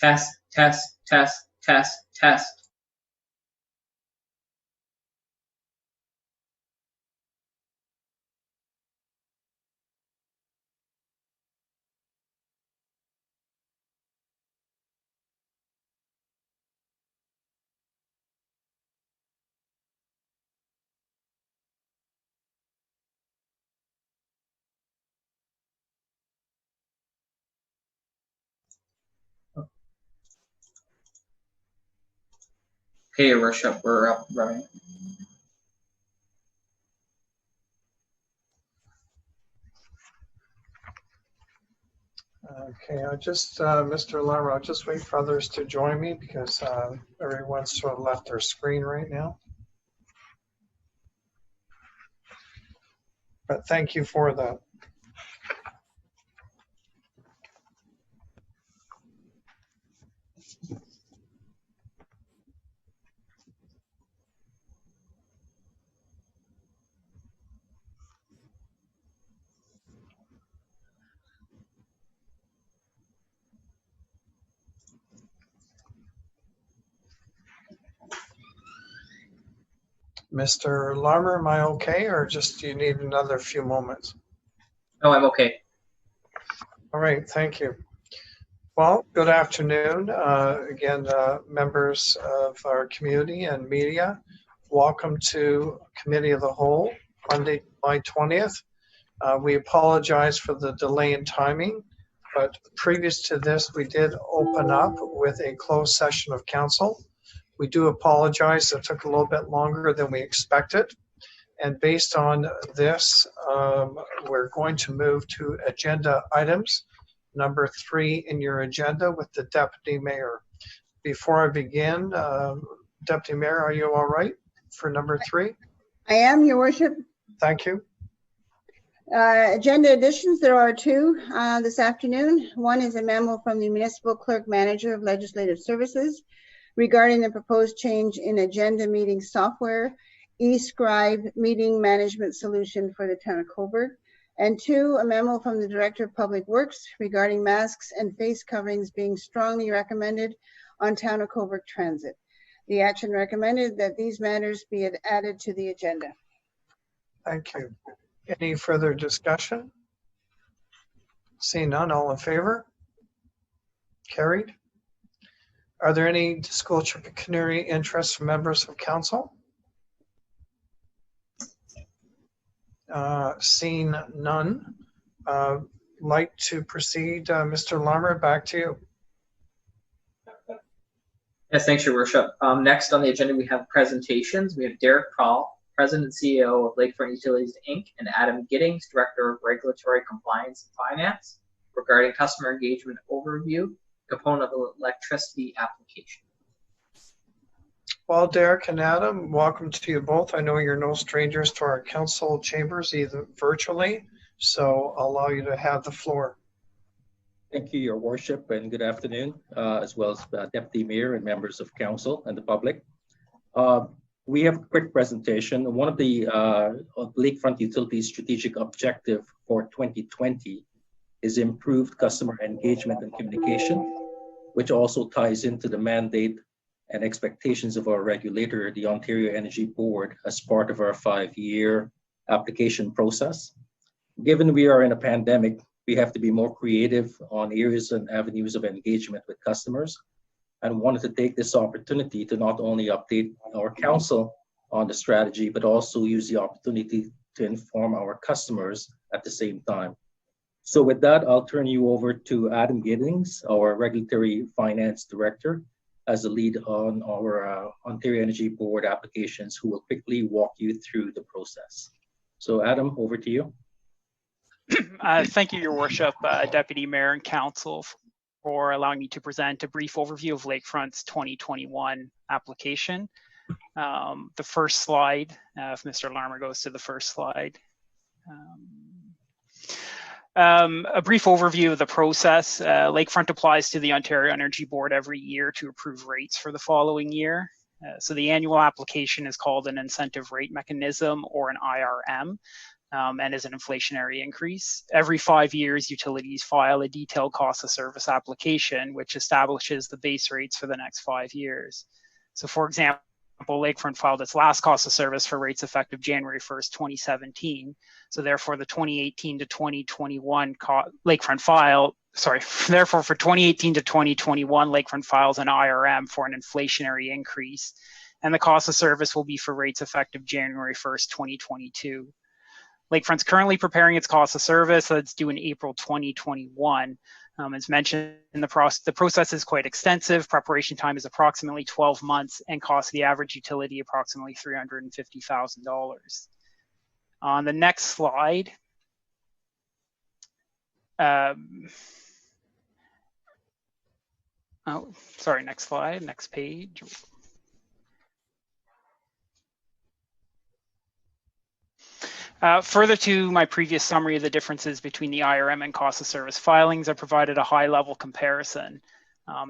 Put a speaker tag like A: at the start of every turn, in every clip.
A: Test, test, test, test, test. Okay, Your Worship, we're up and running.
B: Okay, I'll just, Mr. Larmer, I'll just wait for others to join me because everyone's sort of left their screen right now. But thank you for that. Mr. Larmer, am I okay, or just do you need another few moments?
A: No, I'm okay.
B: All right, thank you. Well, good afternoon. Again, members of our community and media, welcome to Committee of the Whole, Monday, July 20th. We apologize for the delay in timing, but previous to this, we did open up with a closed session of council. We do apologize, it took a little bit longer than we expected. And based on this, we're going to move to agenda items. Number 3 in your agenda with the Deputy Mayor. Before I begin, Deputy Mayor, are you all right for number 3?
C: I am, Your Worship.
B: Thank you.
C: Agenda additions, there are 2 this afternoon. One is a memo from the Municipal Clerk Manager of Legislative Services regarding the proposed change in agenda meeting software, eSCRIBE meeting management solution for the Town of Cobourg. And 2, a memo from the Director of Public Works regarding masks and face coverings being strongly recommended on Town of Cobourg Transit. The action recommended that these matters be added to the agenda.
B: Thank you. Any further discussion? Seeing none, all in favor? Carried. Are there any disclosure of pecuniary interests from members of council? Seeing none, like to proceed. Mr. Larmer, back to you.
A: Yes, thanks, Your Worship. Next on the agenda, we have presentations. We have Derek Paul, President and CEO of Lakefront Utilities, Inc., and Adam Giddings, Director of Regulatory Compliance and Finance, regarding customer engagement overview, component of electricity application.
B: Well, Derek and Adam, welcome to you both. I know you're no strangers to our council chambers, either virtually, so I'll allow you to have the floor.
D: Thank you, Your Worship, and good afternoon, as well as Deputy Mayor and members of council and the public. We have a quick presentation. One of the Lakefront Utilities strategic objective for 2020 is improved customer engagement and communication, which also ties into the mandate and expectations of our regulator, the Ontario Energy Board, as part of our 5-year application process. Given we are in a pandemic, we have to be more creative on areas and avenues of engagement with customers, and wanted to take this opportunity to not only update our council on the strategy, but also use the opportunity to inform our customers at the same time. So with that, I'll turn you over to Adam Giddings, our Regulatory Finance Director, as a lead on our Ontario Energy Board applications, who will quickly walk you through the process. So Adam, over to you.
E: Thank you, Your Worship, Deputy Mayor and Council, for allowing me to present a brief overview of Lakefront's 2021 application. The first slide, if Mr. Larmer goes to the first slide. A brief overview of the process. Lakefront applies to the Ontario Energy Board every year to approve rates for the following year. So the annual application is called an incentive rate mechanism, or an IRM. and is an inflationary increase. Every 5 years, utilities file a detailed cost of service application, which establishes the base rates for the next 5 years. So for example, Lakefront filed its last cost of service for rates effective January 1st, 2017. So therefore the 2018 to 2021 Lakefront file, therefore for 2018 to 2021, Lakefront files an IRM for an inflationary increase. And the cost of service will be for rates effective January 1st, 2022. Lakefront's currently preparing its cost of service that's due in April 2021. As mentioned, the process is quite extensive. Preparation time is approximately 12 months and costs the average utility approximately $350,000. On the next slide, next slide, next page. Further to my previous summary of the differences between the IRM and cost of service filings, I provided a high-level comparison.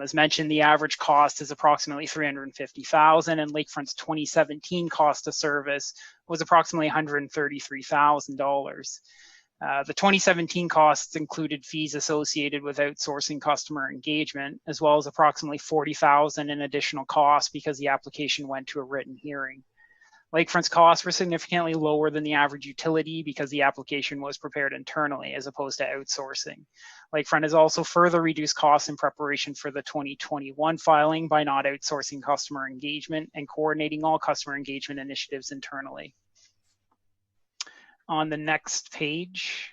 E: As mentioned, the average cost is approximately $350,000, and Lakefront's 2017 cost of service was approximately $133,000. The 2017 costs included fees associated with outsourcing customer engagement, as well as approximately $40,000 in additional costs because the application went to a written hearing. Lakefront's costs were significantly lower than the average utility because the application was prepared internally as opposed to outsourcing. Lakefront has also further reduced costs in preparation for the 2021 filing by not outsourcing customer engagement and coordinating all customer engagement initiatives internally. On the next page,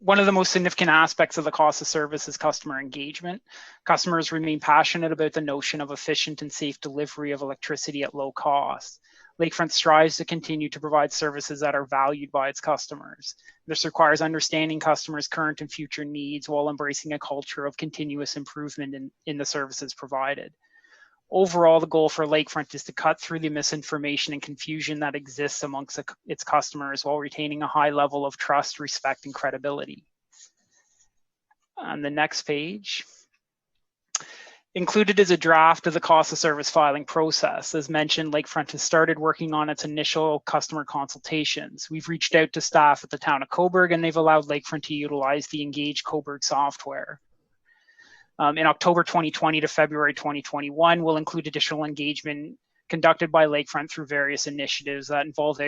E: one of the most significant aspects of the cost of service is customer engagement. Customers remain passionate about the notion of efficient and safe delivery of electricity at low cost. Lakefront strives to continue to provide services that are valued by its customers. This requires understanding customers' current and future needs while embracing a culture of continuous improvement in the services provided. Overall, the goal for Lakefront is to cut through the misinformation and confusion that exists amongst its customers while retaining a high level of trust, respect, and credibility. On the next page, included is a draft of the cost of service filing process. As mentioned, Lakefront has started working on its initial customer consultations. We've reached out to staff at the Town of Cobourg, and they've allowed Lakefront to utilize the Engage Cobourg software. In October 2020 to February 2021, we'll include additional engagement conducted by Lakefront through various initiatives that involve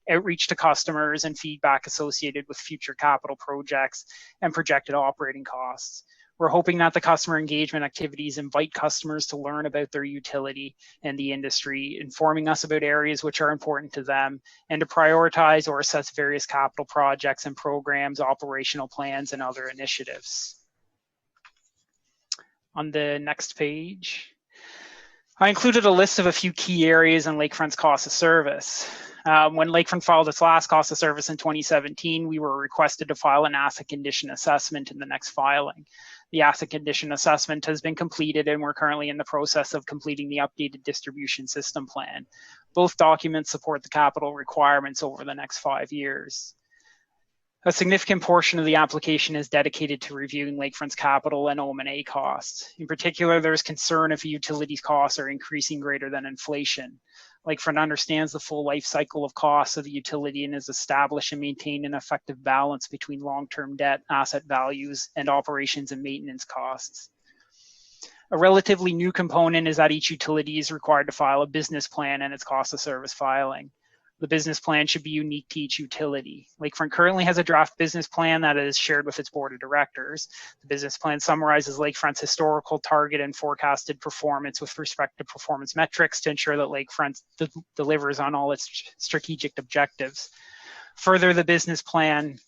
E: outreach to customers and feedback associated with future capital projects and projected operating costs. We're hoping that the customer engagement activities invite customers to learn about their utility and the industry, informing us about areas which are important to them, and to prioritize or assess various capital projects and programs, operational plans, and other initiatives. On the next page, I included a list of a few key areas in Lakefront's cost of service. When Lakefront filed its last cost of service in 2017, we were requested to file an asset condition assessment in the next filing. The asset condition assessment has been completed, and we're currently in the process of completing the updated distribution system plan. Both documents support the capital requirements over the next 5 years. A significant portion of the application is dedicated to reviewing Lakefront's capital and OM&A costs. In particular, there's concern if a utility's costs are increasing greater than inflation. Lakefront understands the full life cycle of costs of the utility and has established and maintained an effective balance between long-term debt, asset values, and operations and maintenance costs. A relatively new component is that each utility is required to file a business plan and its cost of service filing. The business plan should be unique to each utility. Lakefront currently has a draft business plan that is shared with its board of directors. The business plan summarizes Lakefront's historical target and forecasted performance with respect to performance metrics to ensure that Lakefront delivers on all its strategic objectives. Further, the business plan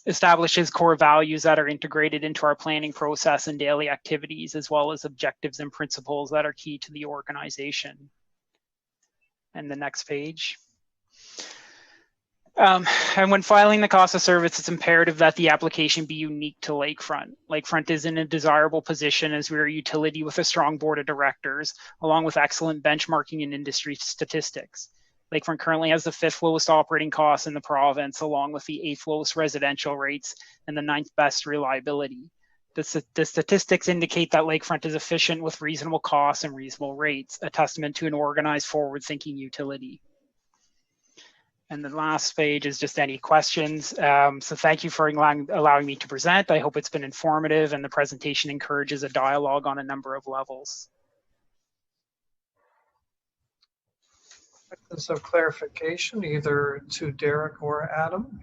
E: establishes core values that are integrated into our planning process and daily activities, as well as objectives and principles that are key to the organization. And the next page. And when filing the cost of service, it's imperative that the application be unique to Lakefront. Lakefront is in a desirable position as we're a utility with a strong board of directors, along with excellent benchmarking and industry statistics. Lakefront currently has the 5th lowest operating costs in the province, along with the 8th lowest residential rates and the 9th best reliability. The statistics indicate that Lakefront is efficient with reasonable costs and reasonable rates, a testament to an organized, forward-thinking utility. And the last page is just any questions. So thank you for allowing me to present. I hope it's been informative and the presentation encourages a dialogue on a number of levels.
B: Questions of clarification, either to Derek or Adam?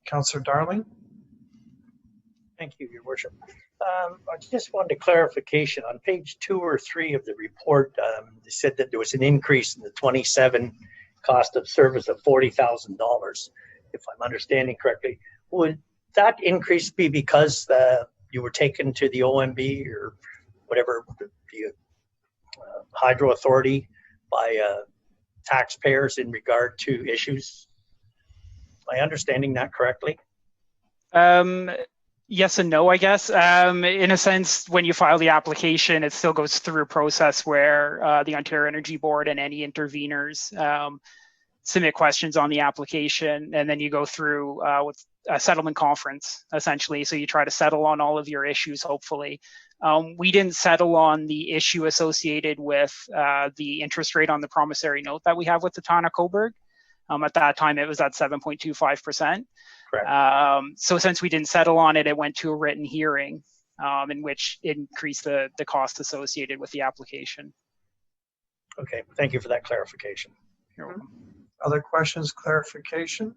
B: Councillor Darling?
F: Thank you, Your Worship. I just wanted a clarification. On page 2 or 3 of the report, they said that there was an increase in the 27 cost of service of $40,000, if I'm understanding correctly. Would that increase be because you were taken to the OMB or whatever, the hydro authority by taxpayers in regard to issues? Am I understanding that correctly?
E: Yes and no, I guess. In a sense, when you file the application, it still goes through a process where the Ontario Energy Board and any interveners submit questions on the application, and then you go through with a settlement conference, essentially. So you try to settle on all of your issues, hopefully. We didn't settle on the issue associated with the interest rate on the promissory note that we have with the Town of Cobourg. At that time, it was at 7.25%.
F: Correct.
E: So since we didn't settle on it, it went to a written hearing in which it increased the cost associated with the application.
F: Okay, thank you for that clarification.
E: You're welcome.
B: Other questions, clarification?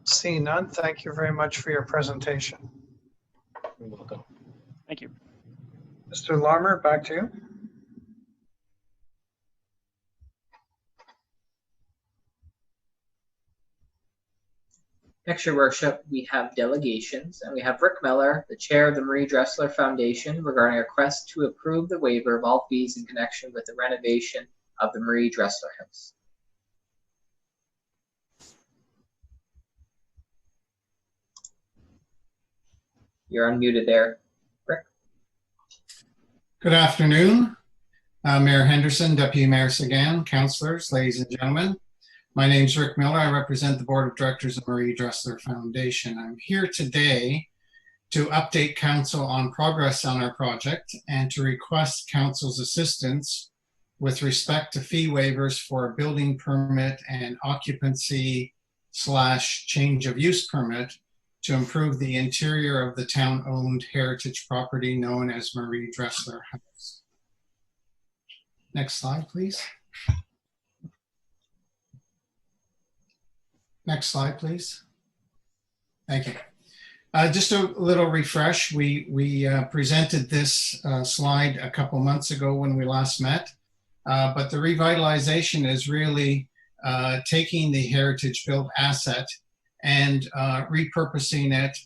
B: Seeing none, thank you very much for your presentation.
D: You're welcome.
E: Thank you.
B: Mr. Larmer, back to you.
A: Next, Your Worship, we have delegations, and we have Rick Miller, the chair of the Marie Dressler Foundation, regarding a request to approve the waiver of all fees in connection with the renovation of the Marie Dressler House. You're unmuted there, Rick.
G: Good afternoon, Mayor Henderson, Deputy Mayor Sagan, councillors, ladies and gentlemen. My name is Rick Miller. I represent the Board of Directors of Marie Dressler Foundation. I'm here today to update Council on progress on our project and to request Council's assistance with respect to fee waivers for a building permit and occupancy / change of use permit to improve the interior of the town-owned heritage property known as Marie Dressler House. Next slide, please. Next slide, please. Thank you. Just a little refresh. We presented this slide a couple months ago when we last met, but the revitalization is really taking the heritage-built asset and repurposing it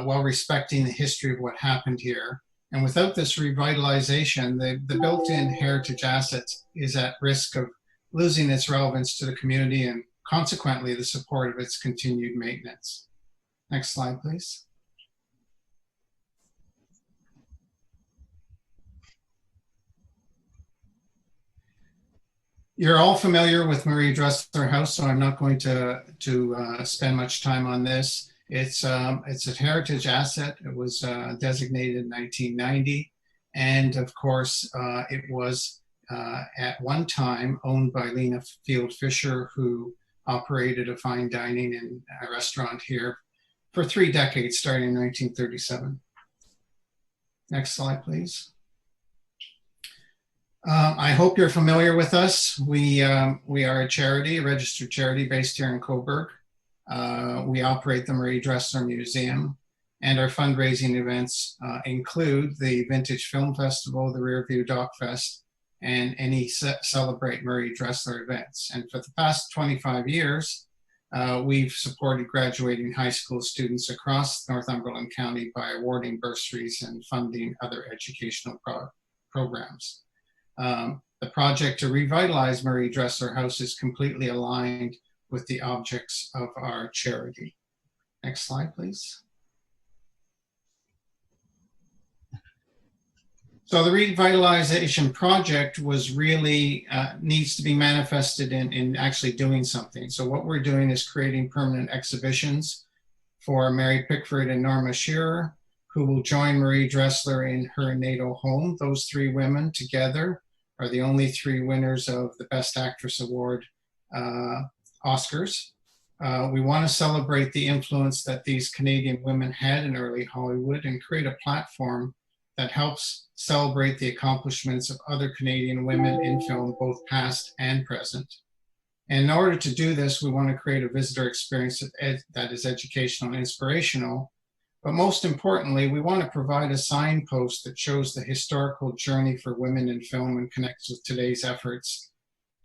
G: while respecting the history of what happened here. And without this revitalization, the built-in heritage asset is at risk of losing its relevance to the community and consequently the support of its continued maintenance. Next slide, please. You're all familiar with Marie Dressler House, so I'm not going to spend much time on this. It's a heritage asset. It was designated in 1990, and of course, it was at one time owned by Lena Field Fisher, who operated a fine dining and a restaurant here for 3 decades, starting in 1937. Next slide, please. I hope you're familiar with us. We are a charity, a registered charity based here in Cobourg. We operate the Marie Dressler Museum, and our fundraising events include the Vintage Film Festival, the Rearview Dock Fest, and any Celebrate Marie Dressler events. And for the past 25 years, we've supported graduating high school students across Northumberland County by awarding bursaries and funding other educational programs. The project to revitalize Marie Dressler House is completely aligned with the objects of our charity. Next slide, please. So the revitalization project was really needs to be manifested in actually doing something. So what we're doing is creating permanent exhibitions for Mary Pickford and Norma Shearer, who will join Marie Dressler in her natal home. Those three women together are the only three winners of the Best Actress Award Oscars. We want to celebrate the influence that these Canadian women had in early Hollywood and create a platform that helps celebrate the accomplishments of other Canadian women in film, both past and present. And in order to do this, we want to create a visitor experience that is educational and inspirational. But most importantly, we want to provide a signpost that shows the historical journey for women in film and connects with today's efforts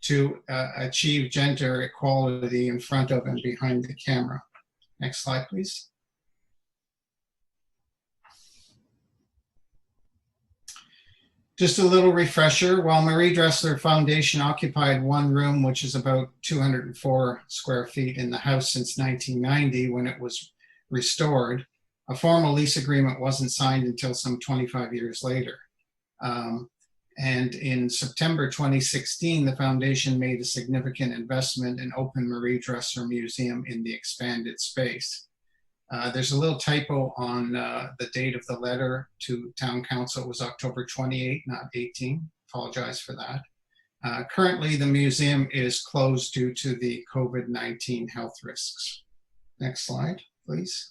G: to achieve gender equality in front of and behind the camera. Next slide, please. Just a little refresher, while Marie Dressler Foundation occupied one room, which is about 204 square feet in the house since 1990 when it was restored, a formal lease agreement wasn't signed until some 25 years later. And in September 2016, the foundation made a significant investment and opened Marie Dressler Museum in the expanded space. There's a little typo on the date of the letter to Town Council. It was October 28, not 18. Apologize for that. Currently, the museum is closed due to the COVID-19 health risks. Next slide, please.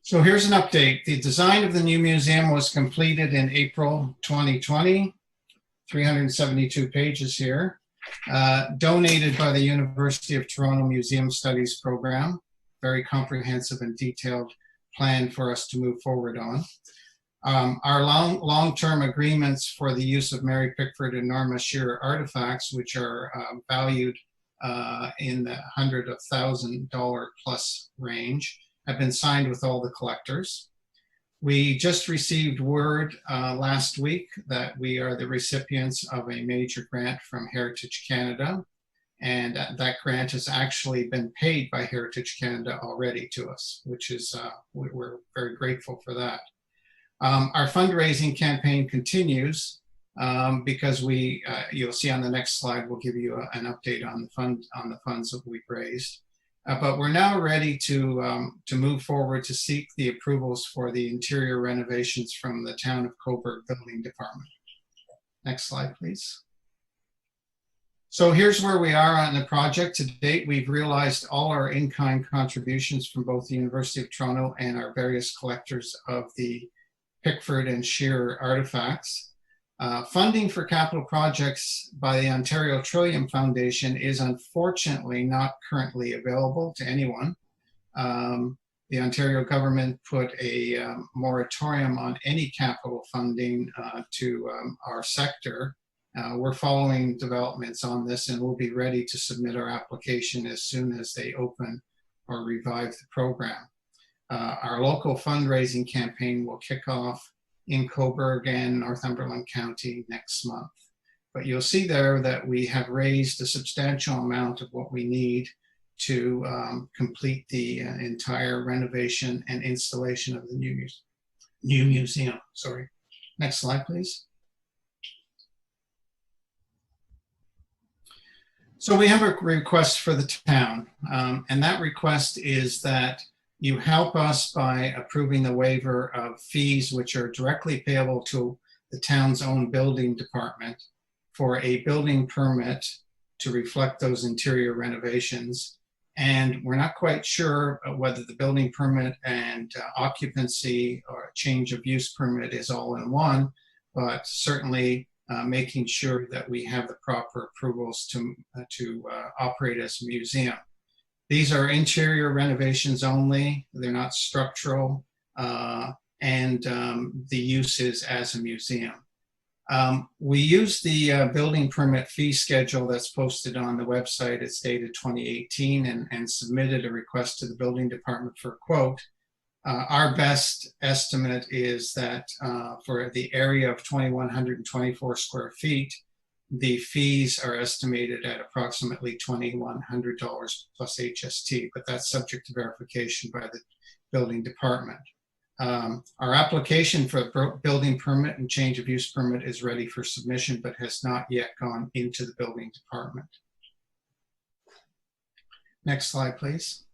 G: So here's an update. The design of the new museum was completed in April 2020, 372 pages here, donated by the University of Toronto Museum Studies program. Very comprehensive and detailed plan for us to move forward on. Our long-term agreements for the use of Mary Pickford and Norma Shearer artifacts, which are valued in the $100,000 plus range, have been signed with all the collectors. We just received word last week that we are the recipients of a major grant from Heritage Canada, and that grant has actually been paid by Heritage Canada already to us, which is, we're very grateful for that. Our fundraising campaign continues because you'll see on the next slide, we'll give you an update on the funds that we've raised. But we're now ready to move forward to seek the approvals for the interior renovations from the Town of Cobourg Building Department. Next slide, please. So here's where we are on the project. To date, we've realized all our in-kind contributions from both the University of Toronto and our various collectors of the Pickford and Shearer artifacts. Funding for capital projects by the Ontario Trillium Foundation is unfortunately not currently available to anyone. The Ontario government put a moratorium on any capital funding to our sector. We're following developments on this and we'll be ready to submit our application as soon as they open or revive the program. Our local fundraising campaign will kick off in Cobourg and Northumberland County next month. But you'll see there that we have raised a substantial amount of what we need to complete the entire renovation and installation of the new museum. Sorry. Next slide, please. So we have a request for the town, and that request is that you help us by approving the waiver of fees which are directly payable to the town's own building department for a building permit to reflect those interior renovations. And we're not quite sure whether the building permit and occupancy or change of use permit is all in one, but certainly making sure that we have the proper approvals to operate as a museum. These are interior renovations only. They're not structural, and the use is as a museum. We use the building permit fee schedule that's posted on the website. It's dated 2018 and submitted a request to the building department for a quote. Our best estimate is that for the area of 2,124 square feet, the fees are estimated at approximately $2,100 plus HST, but that's subject to verification by the building department. Our application for a building permit and change of use permit is ready for submission, but has not yet gone into the building department. Next slide, please.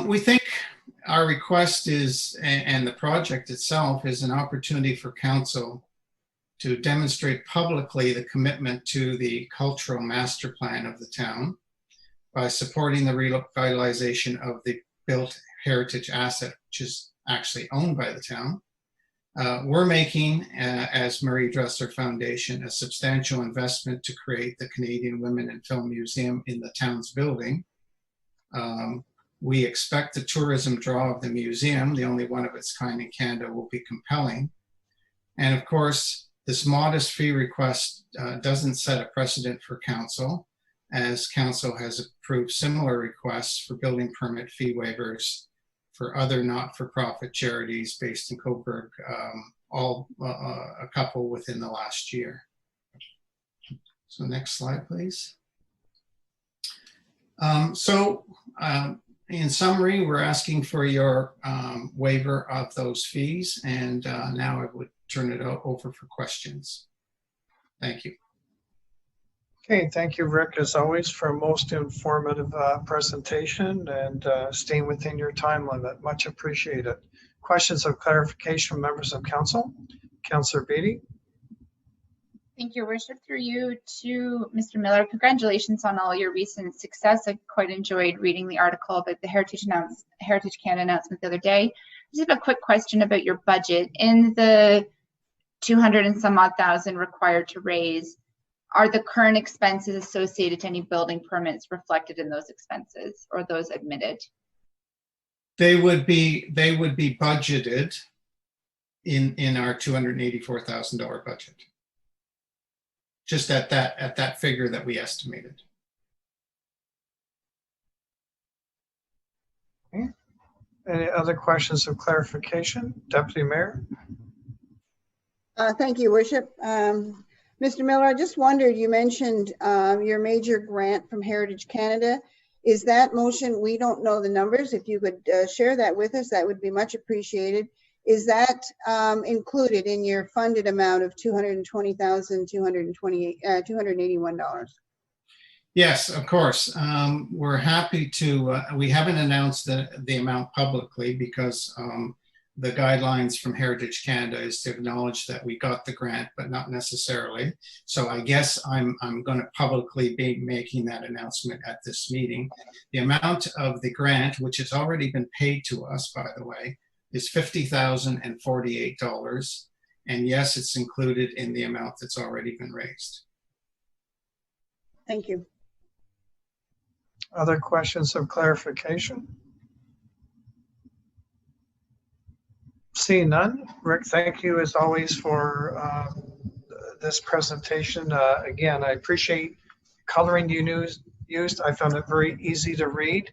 G: We think our request is, and the project itself is an opportunity for council to demonstrate publicly the commitment to the cultural master plan of the town by supporting the revitalization of the built heritage asset, which is actually owned by the town. We're making, as Marie Dressler Foundation, a substantial investment to create the Canadian Women in Film Museum in the town's building. We expect the tourism draw of the museum, the only one of its kind in Canada, will be compelling. And of course, this modest fee request doesn't set a precedent for council, as council has approved similar requests for building permit fee waivers for other not-for-profit charities based in Cobourg, a couple within the last year. So next slide, please. In summary, we're asking for your waiver of those fees, and now I would turn it over for questions. Thank you.
B: Okay, thank you, Rick, as always, for a most informative presentation and staying within your time limit. Much appreciated. Questions of clarification from members of council? Councillor Beatty.
H: Thank you, Your Worship. Through you to Mr. Miller, congratulations on all your recent success. I quite enjoyed reading the article about the Heritage Canada announcement the other day. I just have a quick question about your budget. In the 200 and some odd thousand required to raise, are the current expenses associated to any building permits reflected in those expenses, or those admitted?
G: They would be budgeted in our $284,000 budget. Just at that figure that we estimated.
B: Okay. Any other questions of clarification? Deputy Mayor.
C: Thank you, Worship. Mr. Miller, I just wondered, you mentioned your major grant from Heritage Canada. Is that motion, we don't know the numbers, if you could share that with us, that would be much appreciated. Is that included in your funded amount of $220,281?
G: Yes, of course. We're happy to, we haven't announced the amount publicly because the guidelines from Heritage Canada is to acknowledge that we got the grant, but not necessarily. So I guess I'm going to publicly be making that announcement at this meeting. The amount of the grant, which has already been paid to us, by the way, is $50,048. And yes, it's included in the amount that's already been raised.
C: Thank you.
B: Other questions of clarification? Seeing none. Rick, thank you as always for this presentation. Again, I appreciate coloring you used. I found it very easy to read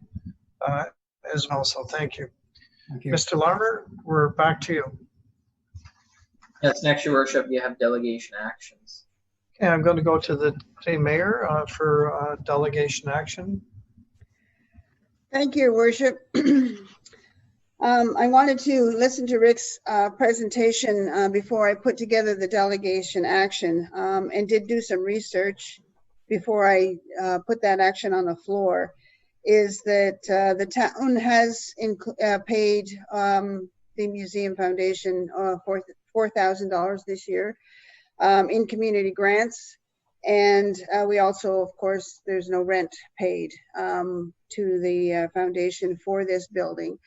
B: as well, so thank you.
G: Thank you.
B: Mr. Larmer, we're back to you.
A: Yes, next, Your Worship, you have delegation actions.
B: Okay, I'm going to go to the Deputy Mayor for delegation action.
C: Thank you, Your Worship. I wanted to listen to Rick's presentation before I put together the delegation action and did do some research before I put that action on the floor. Is that the town has paid the Museum Foundation $4,000 this year in community grants. And we also, of course, there's no rent paid to the foundation for this building.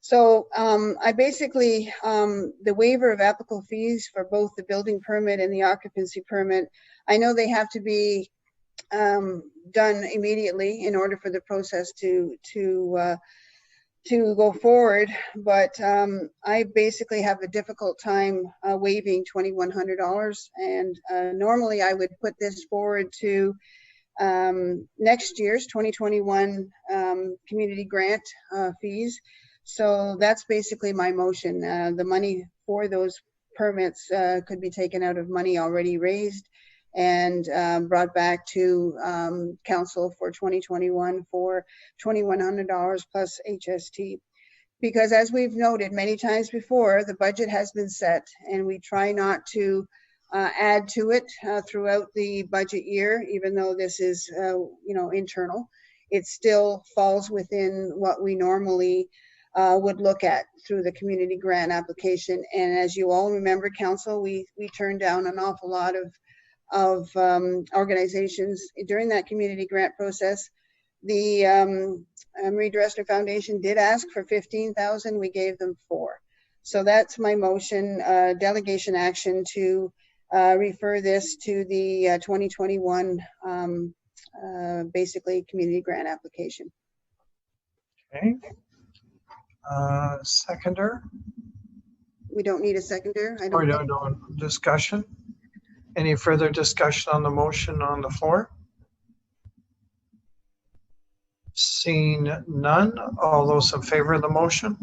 C: So I basically, the waiver of applicable fees for both the building permit and the occupancy permit, I know they have to be done immediately in order for the process to go forward, but I basically have a difficult time waiving $2,100, and normally I would put this forward to next year's 2021 community grant fees. So that's basically my motion. The money for those permits could be taken out of money already raised and brought back to council for 2021 for $2,100 plus HST. Because as we've noted many times before, the budget has been set and we try not to add to it throughout the budget year, even though this is internal. It still falls within what we normally would look at through the community grant application. And as you all remember, Council, we turned down an awful lot of organizations during that community grant process. The Marie Dressler Foundation did ask for 15,000. We gave them 4. So that's my motion, delegation action to refer this to the 2021 basically community grant application.
B: Okay. Seconder?
C: We don't need a seconder. I
B: Or
C: don't.
B: no discussion? Any further discussion on the motion on the floor? Seeing none, all those in favor of the motion?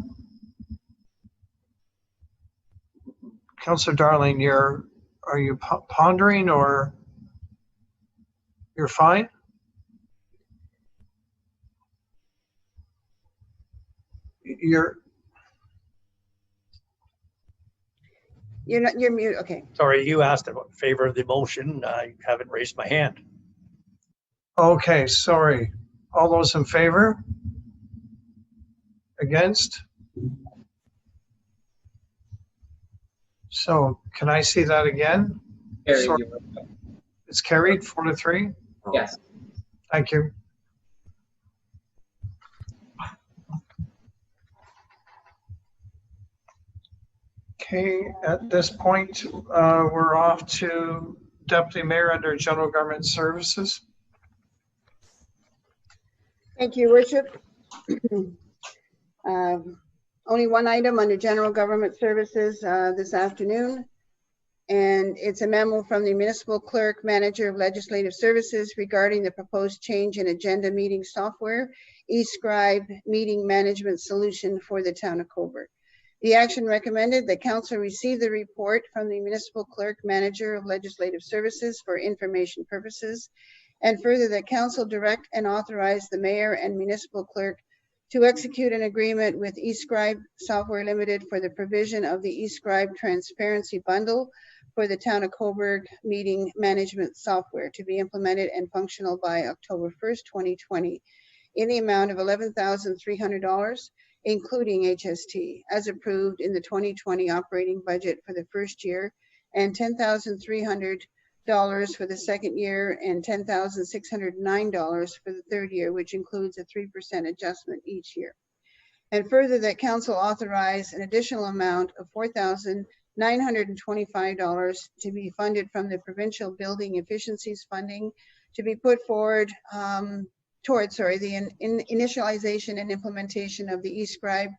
B: Councillor Darling, are you pondering or you're fine? You're
C: not. You're mute. Okay.
F: Sorry, you asked about favor of the motion. I haven't raised my hand.
B: okay. Sorry. All those in favor? Against? So can I see that again?
A: Carrie,
B: Sorry. It's carried 4-3.
A: yes.
B: Thank you. Okay, at this point, we're off to Deputy Mayor under General Government Services.
C: Thank you, Worship. Only one item under General Government Services this afternoon, and it's a memo from the Municipal Clerk, Manager of Legislative Services regarding the proposed change in agenda meeting software, eSCRIBE meeting management solution for the Town of Cobourg. The action recommended that Council receive the report from the Municipal Clerk, Manager of Legislative Services for information purposes, and further that Council direct and authorize the Mayor and Municipal Clerk to execute an agreement with eSCRIBE Software Limited for the provision of the eSCRIBE Transparency Bundle for the Town of Cobourg meeting management software to be implemented and functional by October 1st, 2020, in the amount of $11,300, including HST, as approved in the 2020 operating budget for the first year, and $10,300 for the second year, and $10,609 for the third year, which includes a 3% adjustment each year. And further, that Council authorize an additional amount of $4,925 to be funded from the Provincial Building Efficiencies Funding to be put forward towards the initialization and implementation of the eSCRIBE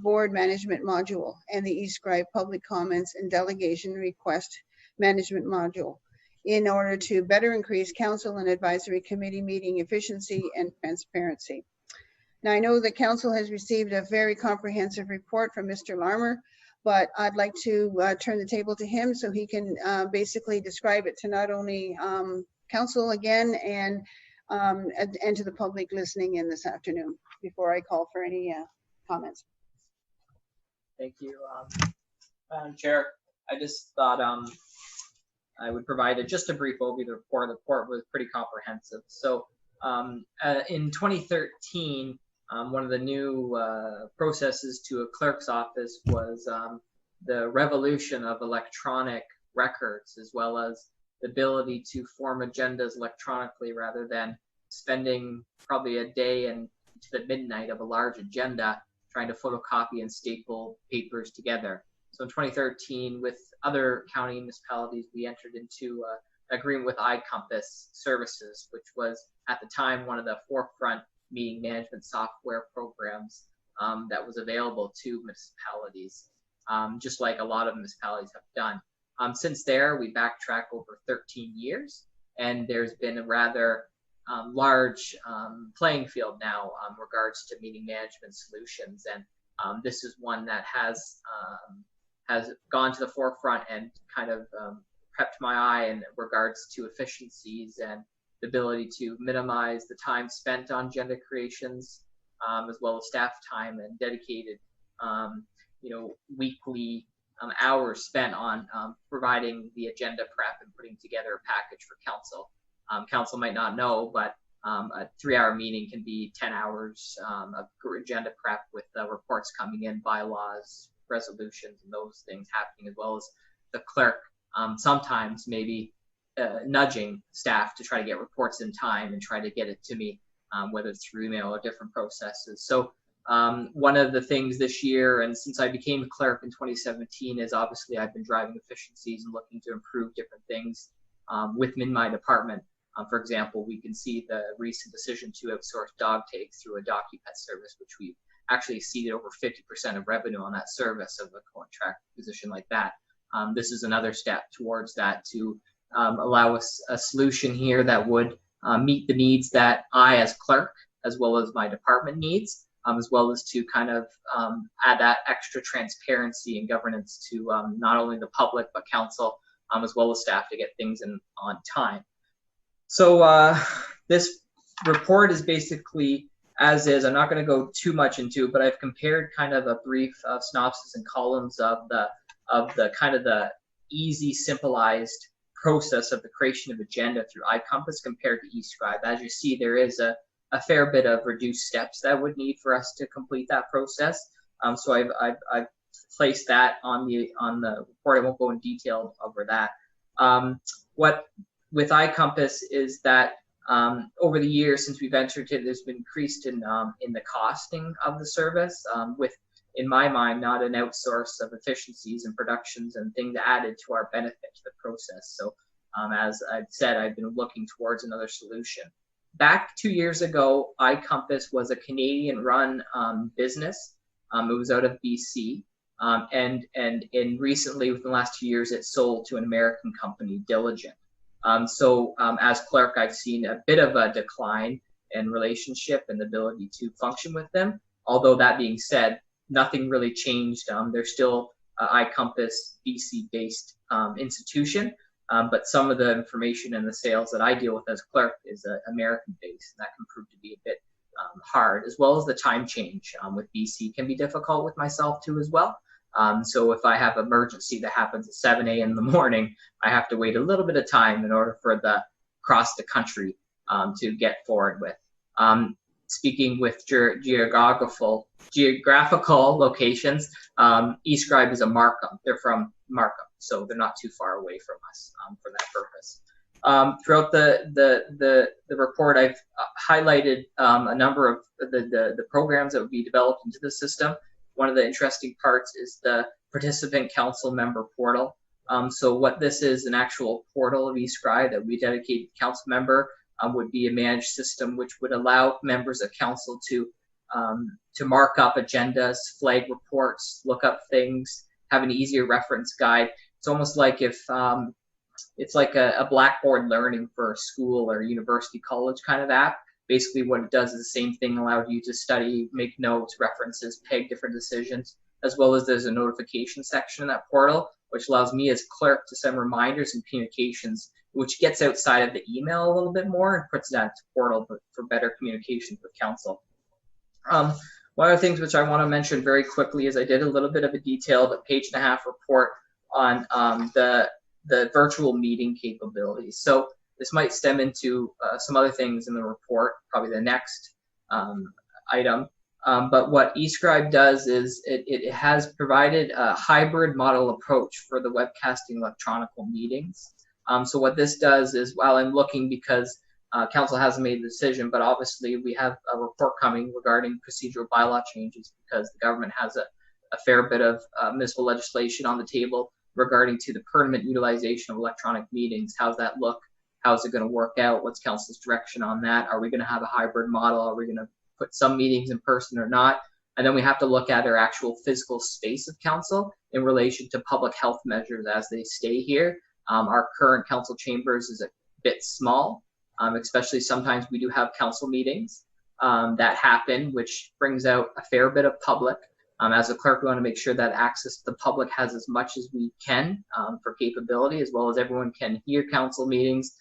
C: board management module and the eSCRIBE public comments and delegation request management module in order to better increase council and advisory committee meeting efficiency and transparency. Now, I know the council has received a very comprehensive report from Mr. Larmer, but I'd like to turn the table to him so he can basically describe it to not only council again and to the public listening in this afternoon before I call for any comments.
A: Thank you, Madam Chair. I just thought I would provide just a brief overview of the report. The report was pretty comprehensive. So in 2013, one of the new processes to a clerk's office was the revolution of electronic records, as well as the ability to form agendas electronically rather than spending probably a day and to the midnight of a large agenda trying to photocopy and staple papers together. So in 2013, with other county municipalities, we entered into an agreement with iCompass Services, which was at the time one of the forefront meeting management software programs that was available to municipalities, just like a lot of municipalities have done. Since there, we backtrack over 13 years, and there's been a rather large playing field now in regards to meeting management solutions, and this is one that has gone to the forefront and kind of prepped my eye in regards to efficiencies and the ability to minimize the time spent on agenda creations, as well as staff time and dedicated, weekly hours spent on providing the agenda prep and putting together a package for council. Council might not know, but A 3-hour meeting can be 10 hours of agenda prep with reports coming in, bylaws, resolutions, and those things happening, as well as the clerk sometimes maybe nudging staff to try to get reports in time and try to get it to me, whether it's through email or different processes. So one of the things this year, and since I became a clerk in 2017, is obviously I've been driving efficiencies and looking to improve different things within my department. For example, we can see the recent decision to outsource dog takes through a DocuPet service, which we've actually exceeded over 50% of revenue on that service of a contract position like that. This is another step towards that to allow us a solution here that would meet the needs that I as clerk, as well as my department needs, as well as to kind of add that extra transparency and governance to not only the public, but council, as well as staff to get things in on time. So this report is basically as is. I'm not going to go too much into it, but I've compared kind of a brief synopsis and columns of the kind of the easy, simplified process of the creation of agenda through iCompass compared to eSCRIBE. As you see, there is a fair bit of reduced steps that would need for us to complete that process. So I've placed that on the report. I won't go in detail over that. What with iCompass is that over the years since we've entered it, there's been increased in the costing of the service, with, in my mind, not an outsource of efficiencies and productions and things added to our benefit to the process. So as I've said, I've been looking towards another solution. Back 2 years ago, iCompass was a Canadian-run business. It was out of BC, and recently, within the last 2 years, it sold to an American company, Diligent. So as clerk, I've seen a bit of a decline in relationship and the ability to function with them. Although that being said, nothing really changed. They're still iCompass BC-based institution, but some of the information and the sales that I deal with as clerk is American-based, and that can prove to be a bit hard, as well as the time change with BC can be difficult with myself too as well. So if I have an emergency that happens at 7 a.m. in the morning, I have to wait a little bit of time in order for the across the country to get forward with. Speaking with geographical locations, eSCRIBE is a Markham. They're from Markham, so they're not too far away from us for that purpose. Throughout the report, I've highlighted a number of the programs that would be developed into the system. One of the interesting parts is the participant council member portal. So what this is, an actual portal of eSCRIBE that we dedicate to council member, would be a managed system which would allow members of council to mark up agendas, flag reports, look up things, have an easier reference guide. It's almost like if it's like a Blackboard learning for a school or university college kind of app. Basically what it does is the same thing, allowed you to study, make notes, references, peg different decisions, as well as there's a notification section in that portal, which allows me as clerk to send reminders and communications, which gets outside of the email a little bit more and puts that into portal for better communications with council. One of the things which I want to mention very quickly is I did a little bit of a detailed page-and-a-half report on the virtual meeting capabilities. So this might stem into some other things in the report, probably the next item. But what eSCRIBE does is it has provided a hybrid model approach for the webcasting electronic meetings. So what this does is, while I'm looking, because council hasn't made the decision, but obviously we have a report coming regarding procedural bylaw changes because the government has a fair bit of municipal legislation on the table regarding to the permanent utilization of electronic meetings. How's that look? How's it going to work out? What's council's direction on that? Are we going to have a hybrid model? Are we going to put some meetings in person or not? And then we have to look at our actual physical space of council in relation to public health measures as they stay here. Our current council chambers is a bit small, especially sometimes we do have council meetings that happen, which brings out a fair bit of public. As a clerk, we want to make sure that access to the public has as much as we can for capability, as well as everyone can hear council meetings,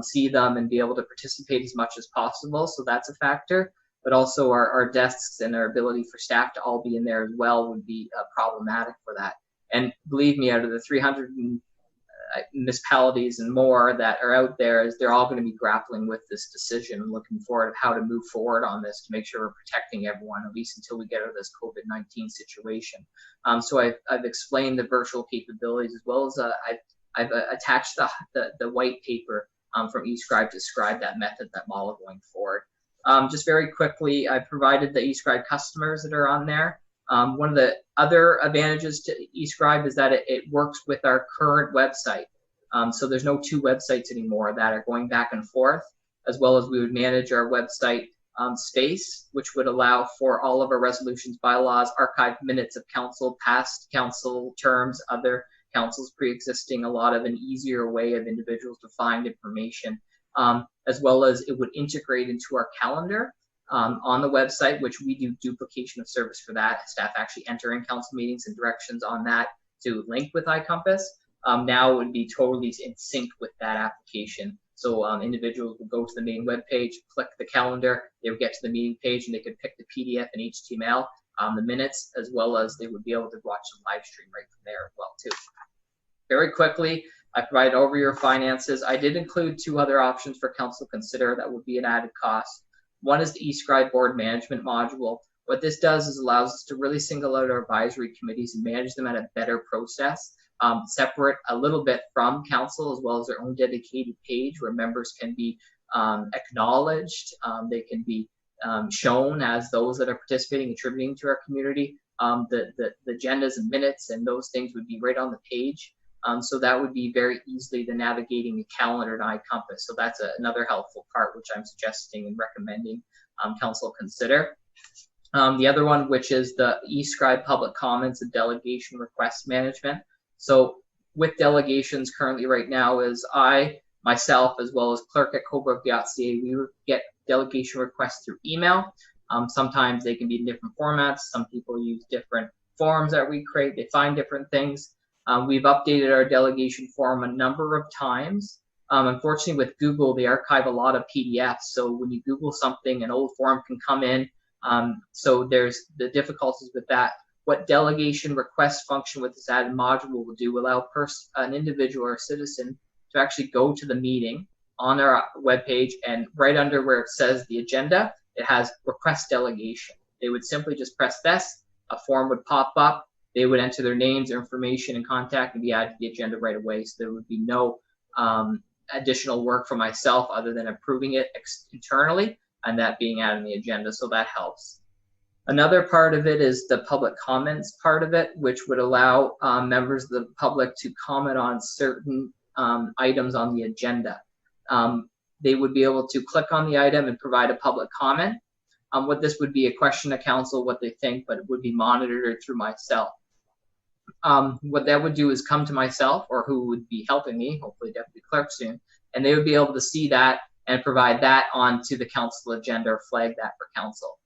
A: see them, and be able to participate as much as possible. So that's a factor. But also our desks and our ability for staff to all be in there as well would be problematic for that. And believe me, out of the municipalities and more that are out there, is they're all going to be grappling with this decision and looking forward of how to move forward on this to make sure we're protecting everyone, at least until we get out of this COVID-19 situation. So I've explained the virtual capabilities, as well as I've attached the white paper from eSCRIBE to describe that method, that model going forward. Just very quickly, I provided the eSCRIBE customers that are on there. One of the other advantages to eSCRIBE is that it works with our current website. So there's no two websites anymore that are going back and forth, as well as we would manage our website space, which would allow for all of our resolutions, bylaws, archived minutes of council, past council terms, other councils pre-existing, a lot of an easier way of individuals to find information, as well as it would integrate into our calendar on the website, which we do duplication of service for that. Staff actually enter in council meetings and directions on that to link with iCompass. Now it would be totally in sync with that application. So individuals would go to the main web page, click the calendar, they would get to the meeting page, and they could pick the PDF and HTML, the minutes, as well as they would be able to watch the live stream right from there as well too. Very quickly, I provided over your finances. I did include two other options for council to consider that would be an added cost. One is the eSCRIBE board management module. What this does is allows us to really single out our advisory committees and manage them at a better process, separate a little bit from council, as well as their own dedicated page where members can be acknowledged. They can be shown as those that are participating, contributing to our community. The agendas and minutes and those things would be right on the page. So that would be very easily the navigating the calendar and iCompass. So that's another helpful part, which I'm suggesting and recommending council consider. The other one, which is the eSCRIBE public comments and delegation request management. So with delegations currently right now is myself, as well as clerk at cobourg.ca, we get delegation requests through email. Sometimes they can be in different formats. Some people use different forms that we create. They find different things. We've updated our delegation form a number of times. Unfortunately, with Google, they archive a lot of PDFs. So when you Google something, an old form can come in. So there's the difficulties with that. What delegation request function with this added module will do, allow an individual or a citizen to actually go to the meeting on our webpage, and right under where it says the agenda, it has request delegation. They would simply just press this, a form would pop up, they would enter their names, their information, and contact, and be added to the agenda right away. So there would be no additional work for myself other than approving it internally and that being added on the agenda. So that helps. Another part of it is the public comments part of it, which would allow members of the public to comment on certain items on the agenda. They would be able to click on the item and provide a public comment. What this would be a question to council, what they think, but it would be monitored through myself. What that would do is come to myself, or who would be helping me, hopefully deputy clerk soon, and they would be able to see that and provide that onto the council agenda or flag that for council.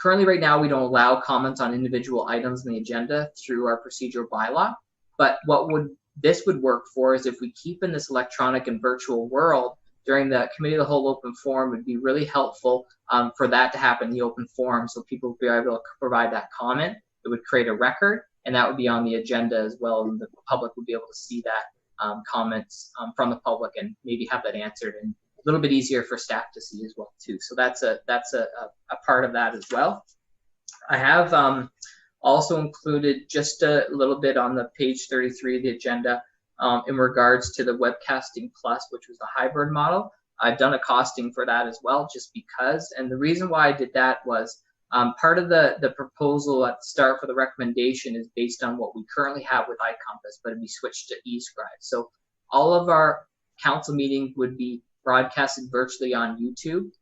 A: Currently right now, we don't allow comments on individual items in the agenda through our procedural bylaw, but what this would work for is if we keep in this electronic and virtual world during the committee of the whole open forum, would be really helpful for that to happen in the open forum, so people would be able to provide that comment. It would create a record, and that would be on the agenda as well, and the public would be able to see that comments from the public and maybe have that answered, and a little bit easier for staff to see as well too. So that's a part of that as well. I have also included just a little bit on the page 33 of the agenda in regards to the webcasting plus, which was the hybrid model. I've done a costing for that as well, just because. And the reason why I did that was part of the proposal at the start for the recommendation is based on what we currently have with iCompass, but it'd be switched to eSCRIBE. So all of our council meetings would be broadcasted virtually on YouTube.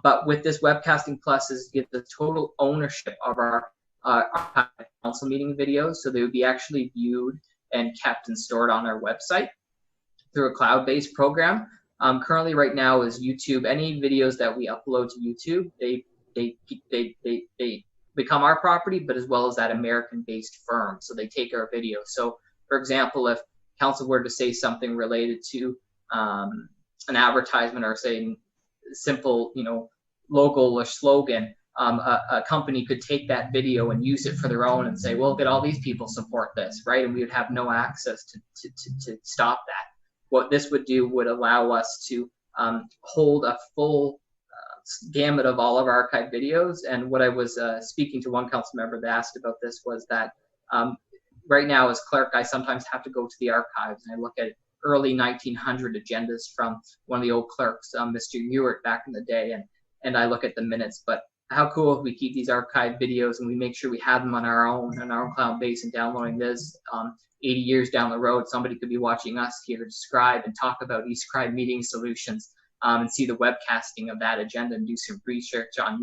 A: But with this webcasting plus, is get the total ownership of our council meeting videos. So they would be actually viewed and kept and stored on our website through a cloud-based program. Currently right now is YouTube. Any videos that we upload to YouTube, they become our property, but as well as that American-based firm. So they take our video. So for example, if council were to say something related to an advertisement or say simple, logo or slogan, a company could take that video and use it for their own and say, well, look at all these people support this, right? And we would have no access to stop that. What this would do would allow us to hold a full gamut of all of our archived videos. And what I was speaking to one council member that asked about this was that right now as clerk, I sometimes have to go to the archives and I look at early 1900 agendas from one of the old clerks, Mr. Ewart back in the day, and I look at the minutes. But how cool if we keep these archived videos and we make sure we have them on our own cloud base and downloading this 80 years down the road, somebody could be watching us here describe and talk about eSCRIBE meeting solutions and see the webcasting of that agenda and do some research on,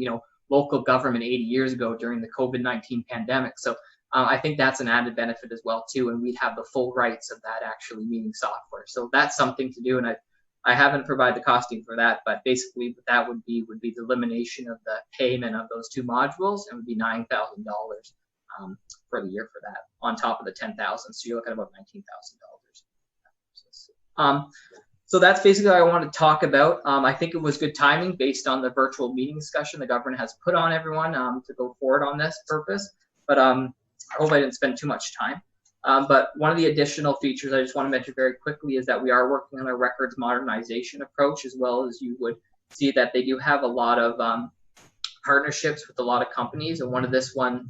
A: local government 80 years ago during the COVID-19 pandemic. So I think that's an added benefit as well too, and we'd have the full rights of that actually meeting software. So that's something to do, and I haven't provided the costing for that, but basically what that would be the elimination of the payment of those two modules, and would be $9,000 for the year for that, on top of the $10,000. So you're looking at about $19,000. So that's basically what I wanted to talk about. I think it was good timing based on the virtual meeting discussion the government has put on everyone to go forward on this purpose. But I hope I didn't spend too much time. But one of the additional features I just want to mention very quickly is that we are working on a records modernization approach, as well as you would see that they do have a lot of partnerships with a lot of companies. And one of this one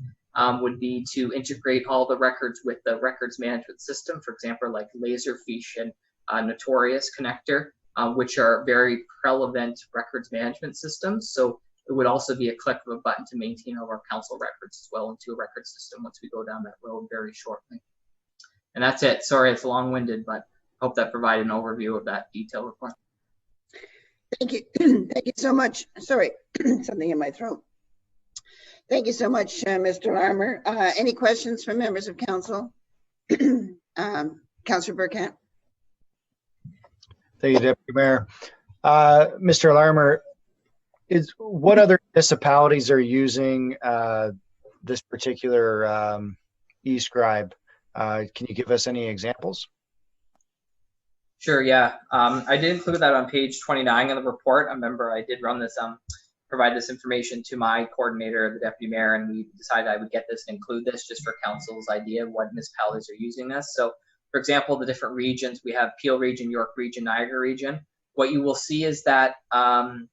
A: would be to integrate all the records with the records management system, for example, like Laserfish and Notorious Connector, which are very relevant records management systems. So it would also be a click of a button to maintain all of our council records as well into a record system once we go down that road very shortly. And that's it. Sorry, it's long-winded, but I hope that provided an overview of that detailed report.
C: Thank you. Thank you so much. Sorry, something in my throat. Thank you so much, Mr. Larmer. Any questions from members of council? Councillor Burkett.
I: Thank you, Deputy Mayor. Mr. Larmer, what other municipalities are using this particular eSCRIBE? Can you give us any examples?
A: Sure, yeah. I did include that on page 29 of the report. I remember I did run this, provide this information to my coordinator, the deputy mayor, and we decided I would get this and include this just for council's idea of what municipalities are using this. So, for example, the different regions, we have Peel region, York region, Niagara region. What you will see is that some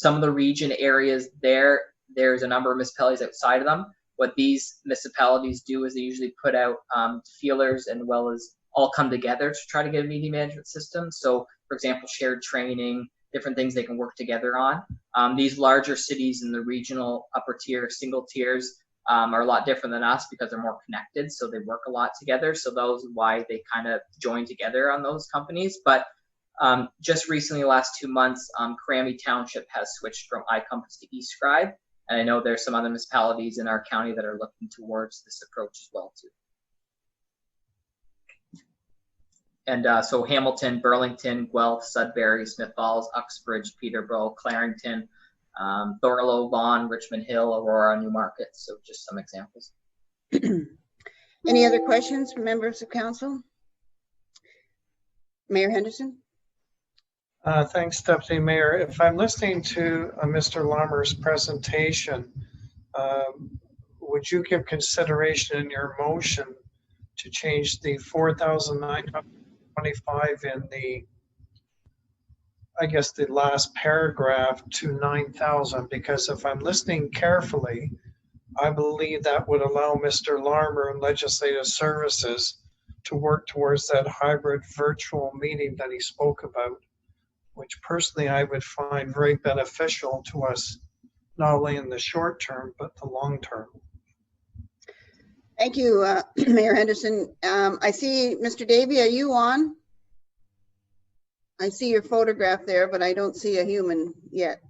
A: of the region areas there's a number of municipalities outside of them. What these municipalities do is they usually put out feelers and well as all come together to try to get a meeting management system. So, for example, shared training, different things they can work together on. These larger cities in the regional upper tier, single tiers are a lot different than us because they're more connected, so they work a lot together. So those are why they kind of join together on those companies. But just recently, the last 2 months, Crammy Township has switched from iCompass to eSCRIBE. And I know there's some other municipalities in our county that are looking towards this approach as well too. And so Hamilton, Burlington, Guelph, Sudbury, Smith Falls, Uxbridge, Peterborough, Clarington, Thurlow, Vaughan, Richmond Hill, Aurora, Newmarket. So just some examples.
C: Any other questions from members of council? Mayor Henderson?
B: Thanks, Deputy Mayor. If I'm listening to Mr. Larmer's presentation, would you give consideration in your motion to change the 4,925 in the, I guess, the last paragraph to 9,000? Because if I'm listening carefully, I believe that would allow Mr. Larmer and Legislative Services to work towards that hybrid virtual meeting that he spoke about, which personally I would find very beneficial to us, not only in the short term, but the long term.
C: Thank you, Mayor Henderson. I see, Mr. Davey, are you on? I see your photograph there, but I don't see a human yet.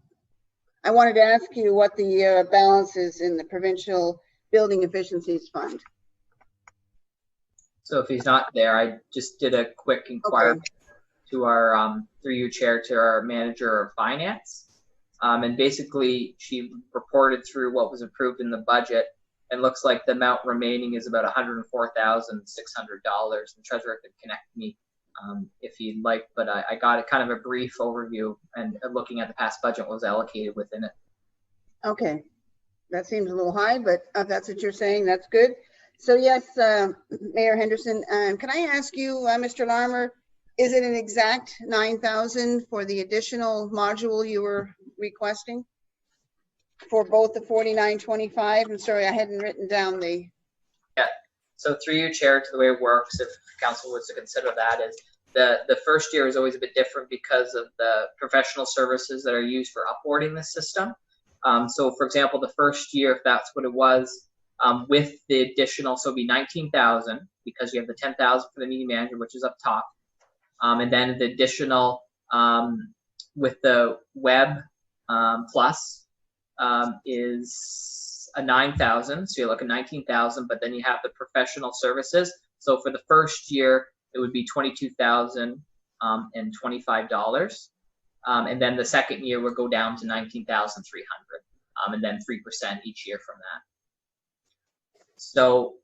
C: I wanted to ask you what the balance is in the Provincial Building Efficiencies Fund.
A: So if he's not there, I just did a quick inquiry. Okay. To our, through you, Chair, to our manager of finance. And basically, she reported through what was approved in the budget, and looks like the amount remaining is about $104,600. The treasurer could connect me if he'd like, but I got a kind of a brief overview and looking at the past budget what was allocated within it.
C: Okay, that seems a little high, but if that's what you're saying, that's good. So yes, Mayor Henderson, can I ask you, Mr. Larmer, is it an exact 9,000 for the additional module you were requesting for both the 4925? I'm sorry, I hadn't written down the.
A: Yeah. So through you, Chair, to the way it works, if council was to consider that, is the first year is always a bit different because of the professional services that are used for upboarding the system. So for example, the first year, if that's what it was, with the additional, so it'd be 19,000 because you have the 10,000 for the meeting manager, which is up top. And then the additional with the web plus is a 9,000. So you're looking 19,000, but then you have the professional services. So for the first year, it would be $22,025. And then the second year would go down to 19,300, and then 3% each year from that. So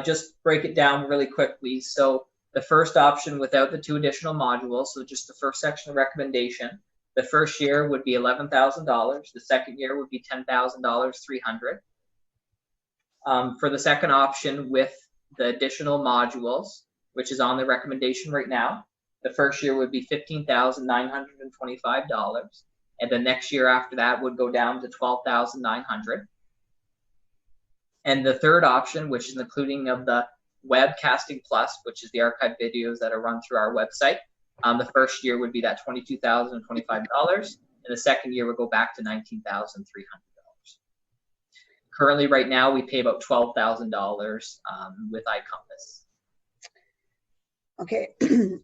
A: just break it down really quickly. So the first option without the 2 additional modules, so just the first section of recommendation, the first year would be $11,000. The second year would be $10,300. For the second option with the additional modules, which is on the recommendation right now, the first year would be $15,925, and the next year after that would go down to $12,900. And the third option, which is including of the webcasting plus, which is the archived videos that are run through our website, the first year would be that $22,025, and the second year would go back to $19,300. Currently, right now, we pay about $12,000 with iCompass.
C: Okay,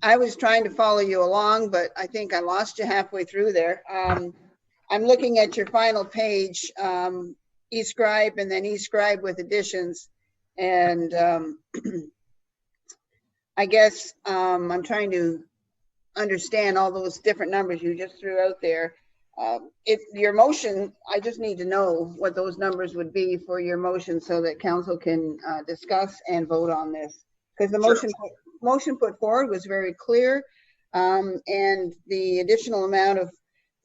C: I was trying to follow you along, but I think I lost you halfway through there. I'm looking at your final page, eSCRIBE and then eSCRIBE with additions. And I guess I'm trying to understand all those different numbers you just threw out there. Your motion, I just need to know what those numbers would be for your motion so that council can discuss and vote on this. Because the motion put forward was very clear, and the additional amount of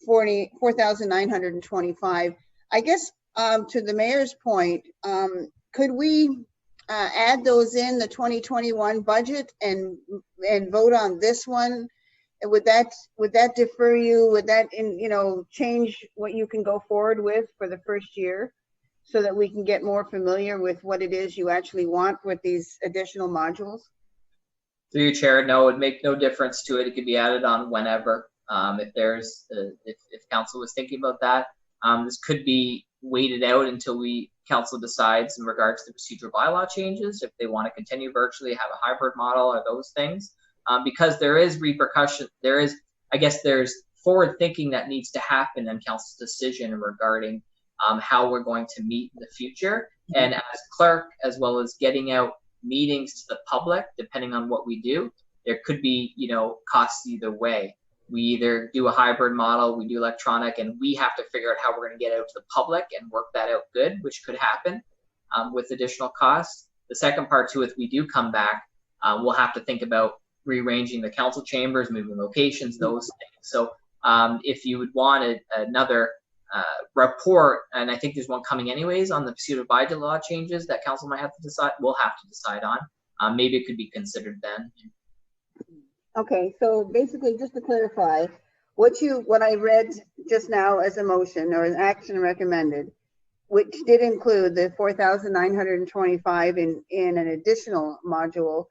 C: $4,925. I guess to the mayor's point, could we add those in the 2021 budget and vote on this one? Would that defer you? Would that change what you can go forward with for the first year, so that we can get more familiar with what it is you actually want with these additional modules?
A: Through your chair, no, it would make no difference to it. It could be added on whenever. If there's, if council was thinking about that, this could be waited out until council decides in regards to procedural bylaw changes, if they want to continue virtually, have a hybrid model or those things, because there is repercussion. There's forward thinking that needs to happen in council's decision regarding how we're going to meet in the future. And as clerk, as well as getting out meetings to the public, depending on what we do, there could be costs either way. We either do a hybrid model, we do electronic, and we have to figure out how we're going to get out to the public and work that out good, which could happen with additional costs. The second part too, if we do come back, we'll have to think about rearranging the council chambers, moving locations, those things. So if you would want another report, and I think there's one coming anyways on the procedural bylaw changes that council might have to decide, we'll have to decide on. Maybe it could be considered then.
C: Okay, so basically, just to clarify, what I read just now as a motion or an action recommended, which did include the 4,925 in an additional module,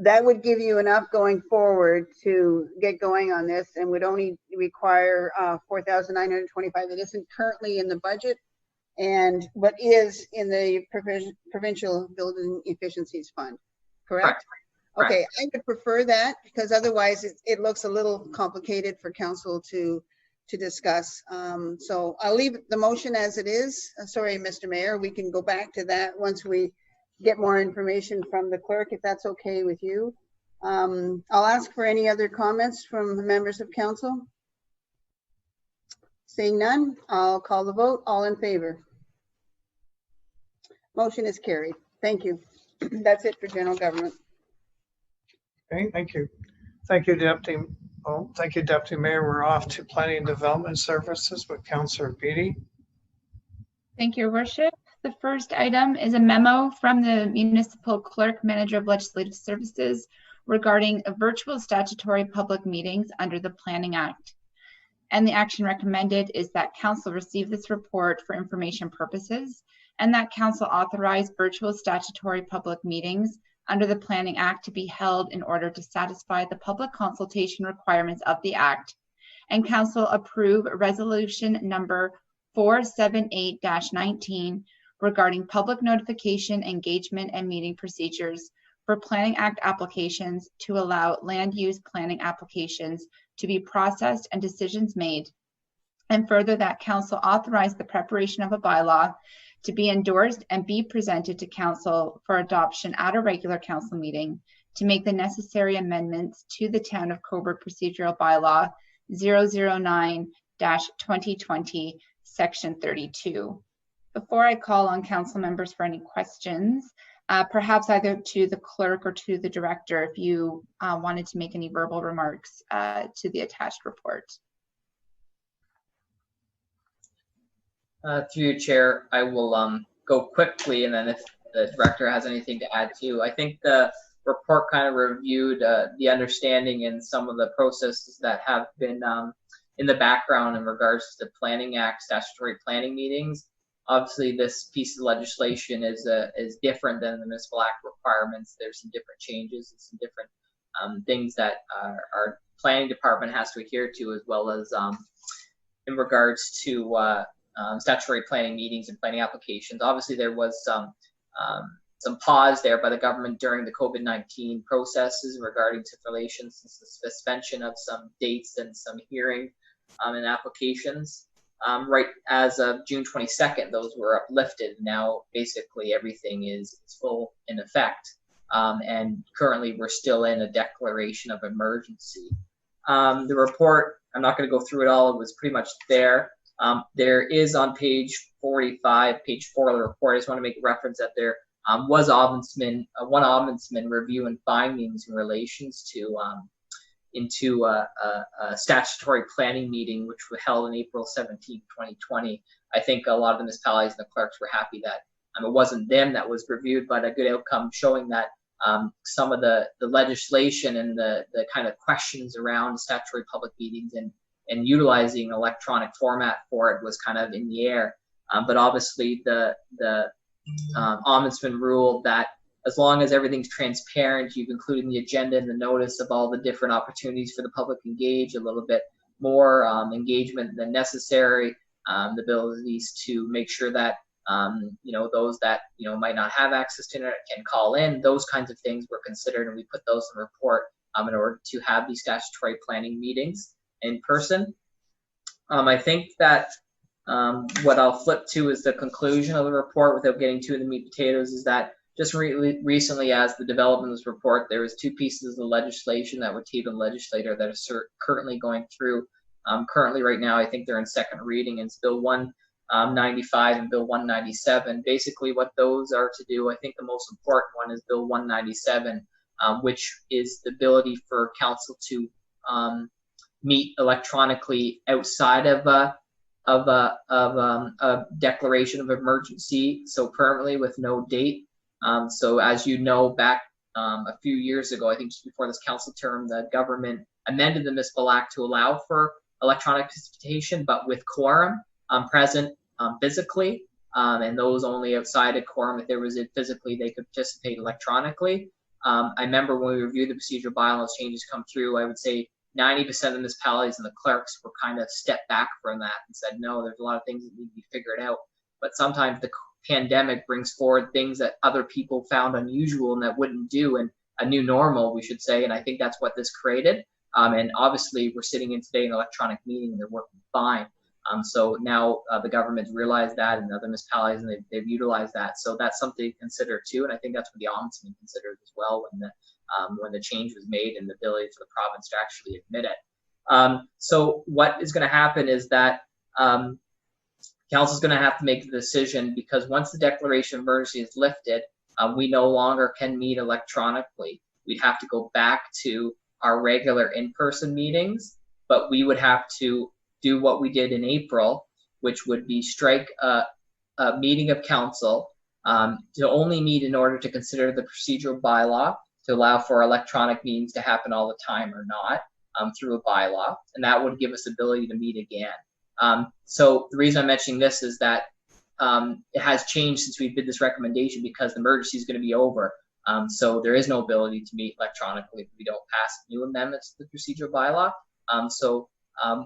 C: that would give you enough going forward to get going on this, and would only require 4,925 that isn't currently in the budget, but is in the provincial building efficiencies fund, correct? Okay, I would prefer that, because otherwise it looks a little complicated for council to discuss. So I'll leave the motion as it is. Sorry, Mr. Mayor, we can go back to that once we get more information from the clerk, if that's okay with you. I'll ask for any other comments from the members of council. Seeing none, I'll call the vote. All in favor? Motion is carried. Thank you. That's it for general government.
B: Okay, thank you. Thank you, Deputy. Oh, thank you, Deputy Mayor. We're off to Planning and Development Services with Councillor Beatty.
H: Thank you, Your Worship. The first item is a memo from the Municipal Clerk, Manager of Legislative Services regarding virtual statutory public meetings under the Planning Act. And the action recommended is that Council receive this report for information purposes, and that Council authorize virtual statutory public meetings under the Planning Act to be held in order to satisfy the public consultation requirements of the Act, and Council approve Resolution number 478-19 regarding public notification, engagement, and meeting procedures for Planning Act applications to allow land use planning applications to be processed and decisions made, and further that Council authorize the preparation of a bylaw to be endorsed and be presented to Council for adoption at a regular Council meeting to make the necessary amendments to the Town of Cobourg Procedural Bylaw 009-2020, Section 32. Before I call on Council members for any questions, perhaps either to the clerk or to the director, if you wanted to make any verbal remarks to the attached report.
A: Through you, Chair, I will go quickly, and then if the director has anything to add too. I think the report kind of reviewed the understanding and some of the processes that have been in the background in regards to the Planning Act statutory planning meetings. Obviously, this piece of legislation is different than the Municipal Act requirements. There's some different changes and some different things that our planning department has to adhere to, as well as in regards to statutory planning meetings and planning applications. Obviously, there was some pause there by the government during the COVID-19 processes regarding to relations, the suspension of some dates and some hearing and applications. Right as of June 22nd, those were uplifted. Now, basically, everything is full in effect. And currently, we're still in a declaration of emergency. The report, I'm not going to go through it all. It was pretty much there. There is on page 45, page 4 of the report, I just want to make reference that there was one ombudsman review and findings in relations to into a statutory planning meeting, which was held on April 17, 2020. I think a lot of the municipalities and the clerks were happy that it wasn't them that was reviewed, but a good outcome showing that some of the legislation and the kind of questions around statutory public meetings and utilizing electronic format for it was kind of in the air. But obviously the ombudsman ruled that as long as everything's transparent, you've included in the agenda and the notice of all the different opportunities for the public to engage, a little bit more engagement than necessary, the abilities to make sure that those that might not have access to internet can call in. Those kinds of things were considered, and we put those in the report in order to have these statutory planning meetings in person. I think that what I'll flip to is the conclusion of the report without getting too into the meat and potatoes is that just recently, as the development of this report, there was 2 pieces of legislation that were tabled in the legislature that are currently going through. Currently, right now, I think they're in second reading, and it's Bill 195 and Bill 197. Basically, what those are to do, I think the most important one is Bill 197, which is the ability for council to meet electronically outside of a declaration of emergency, so permanently with no date. So as you know, back a few years ago, I think just before this council term, the government amended the Municipal Act to allow for electronic participation, but with quorum present physically, and those only outside of quorum. If there was it physically, they could participate electronically. I remember when we reviewed the procedural bylaws changes come through, I would say 90% of the municipalities and the clerks were kind of stepped back from that and said, no, there's a lot of things that need to be figured out. But sometimes the pandemic brings forward things that other people found unusual and that wouldn't do, and a new normal, we should say. And I think that's what this created. And obviously, we're sitting in today an electronic meeting and they're working fine. So now the government's realized that, and other municipalities, and they've utilized that. So that's something to consider too. And I think that's what the ombudsman considered as well when the change was made and the ability for the province to actually admit it. So what is going to happen is that council is going to have to make the decision, because once the declaration of emergency is lifted, we no longer can meet electronically. We'd have to go back to our regular in-person meetings, but we would have to do what we did in April, which would be strike meeting of council to only meet in order to consider the procedural bylaw to allow for electronic meetings to happen all the time or not through a bylaw, and that would give us ability to meet again. So the reason I'm mentioning this is that it has changed since we did this recommendation because the emergency is going to be over. So there is no ability to meet electronically if we don't pass new amendments to the procedural bylaw.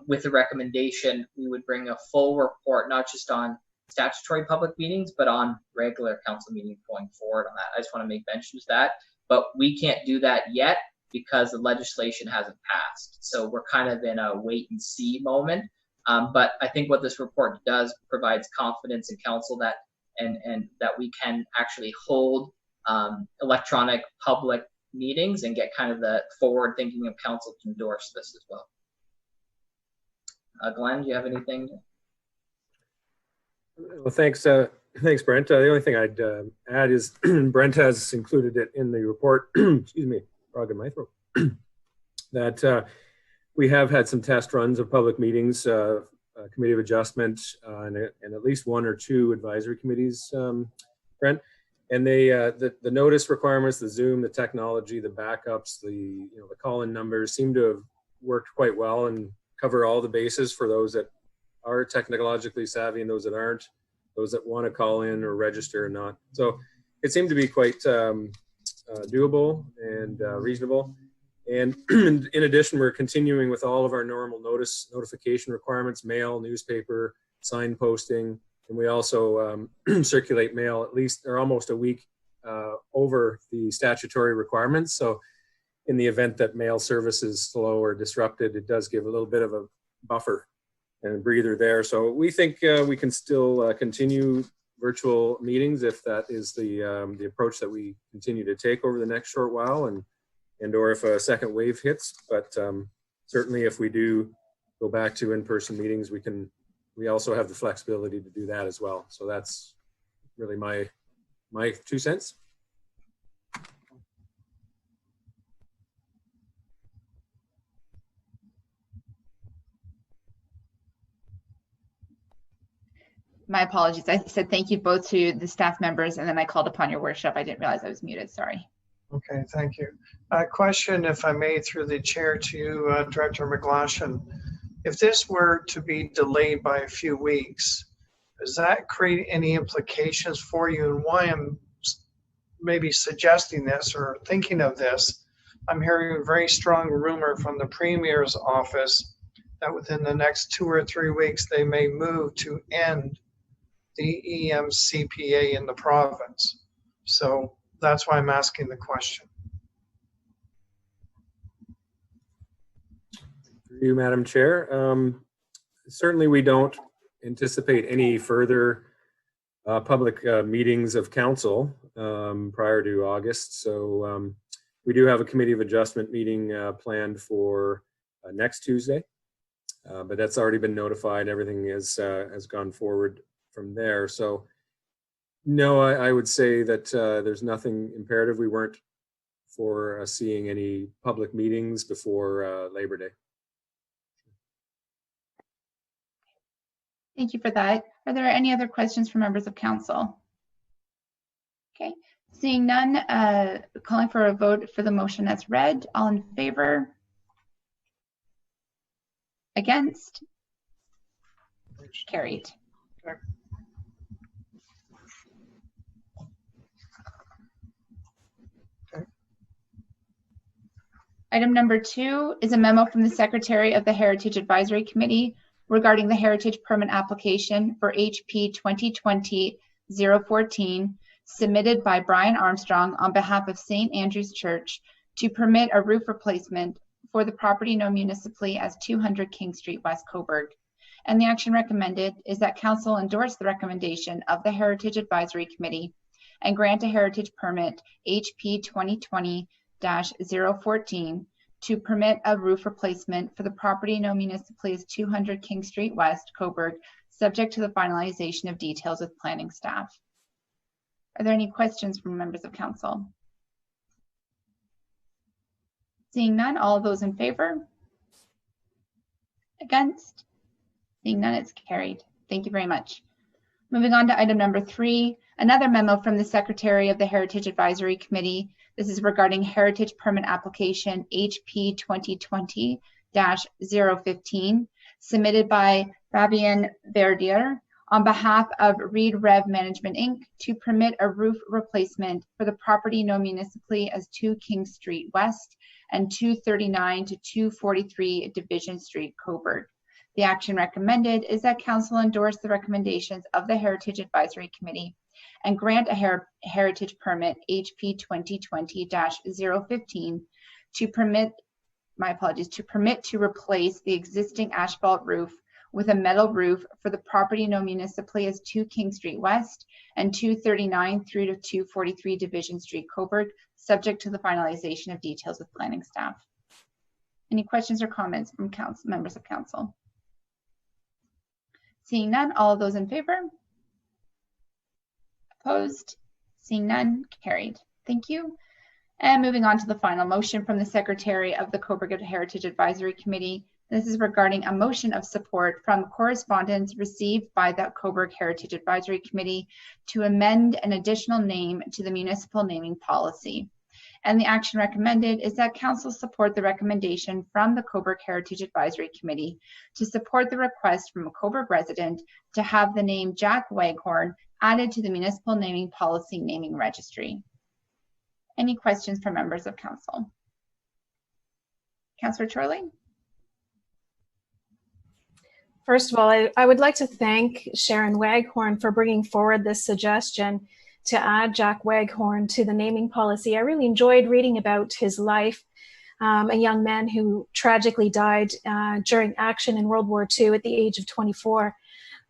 A: With the recommendation, we would bring a full report, not just on statutory public meetings, but on regular council meetings going forward on that. I just want to make mention of that. But we can't do that yet because the legislation hasn't passed. So we're kind of in a wait and see moment. But I think what this report does provides confidence in council that and that we can actually hold electronic public meetings and get kind of the forward thinking of council to endorse this as well. Glenn, do you have anything?
J: Well, thanks, Brent. The only thing I'd add is Brent has included it in the report. Excuse me, frog in my throat. That we have had some test runs of public meetings, committee of adjustment, and at least one or two advisory committees, Brent. And they, the notice requirements, the Zoom, the technology, the backups, the call-in numbers seem to have worked quite well and cover all the bases for those that are technologically savvy and those that aren't, those that want to call in or register or not. So it seemed to be quite doable and reasonable. And in addition, we're continuing with all of our normal notification requirements, mail, newspaper, sign posting, and we also circulate mail at least or almost a week over the statutory requirements. So in the event that mail service is slow or disrupted, it does give a little bit of a buffer and a breather there. So we think we can still continue virtual meetings if that is the approach that we continue to take over the next short while, and or if a second wave hits. But certainly if we do go back to in-person meetings, we also have the flexibility to do that as well. So that's really my 2 cents.
H: My apologies. I said thank you both to the staff members, and then I called upon your worship. I didn't realize I was muted. Sorry.
B: Okay, thank you. A question, if I may, through the chair to you, Director McGlashan. If this were to be delayed by a few weeks, does that create any implications for you? And why I'm maybe suggesting this or thinking of this, I'm hearing a very strong rumor from the Premier's office that within the next 2 or 3 weeks, they may move to end the EMCPA in the province. So that's why I'm asking the question.
J: Through you, Madam Chair. Certainly we don't anticipate any further public meetings of council prior to August. So we do have a committee of adjustment meeting planned for next Tuesday, but that's already been notified. Everything has gone forward from there. So no, I would say that there's nothing imperative. We weren't for seeing any public meetings before Labor Day.
H: Thank you for that. Are there any other questions from members of council? Okay, seeing none, calling for a vote for the motion as read. All in favor? Against? Carried.
B: Okay.
H: Item number 2 is a memo from the Secretary of the Heritage Advisory Committee regarding the heritage permit application for HP 2020-014 submitted by Brian Armstrong on behalf of St. Andrew's Church to permit a roof replacement for the property known municipally as 200 King Street, West Cobourg. And the action recommended is that council endorse the recommendation of the Heritage Advisory Committee and grant a heritage permit HP 2020-014 to permit a roof replacement for the property known municipally as 200 King Street West, Cobourg, subject to the finalization of details with planning staff. Are there any questions from members of council? Seeing none, all of those in favor? Against? Seeing none, it's carried. Thank you very much. Moving on to item number 3, another memo from the Secretary of the Heritage Advisory Committee. This is regarding Heritage Permit Application HP 2020-015, submitted by Fabian Verdier on behalf of Reed Rev Management Inc. to permit a roof replacement for the property known municipally as 2 King Street West and 239 to 243 Division Street, Cobourg. The action recommended is that Council endorse the recommendations of the Heritage Advisory Committee and grant a heritage permit HP 2020-015 to permit to replace the existing asphalt roof with a metal roof for the property known municipally as 2 King Street West and 239 through to 243 Division Street, Cobourg, subject to the finalization of details with planning staff. Any questions or comments from members of council? Seeing none, all of those in favor? Opposed? Seeing none, carried. Thank you. And moving on to the final motion from the Secretary of the Cobourg Heritage Advisory Committee. This is regarding a motion of support from correspondence received by the Cobourg Heritage Advisory Committee to amend an additional name to the municipal naming policy. And the action recommended is that Council support the recommendation from the Cobourg Heritage Advisory Committee to support the request from a Cobourg resident to have the name Jack Waghorn added to the municipal naming policy naming registry. Any questions from members of Council? Councillor Chorley?
K: First of all, I would like to thank Sharon Waghorn for bringing forward this suggestion to add Jack Waghorn to the naming policy. I really enjoyed reading about his life, a young man who tragically died during action in World War II at the age of 24.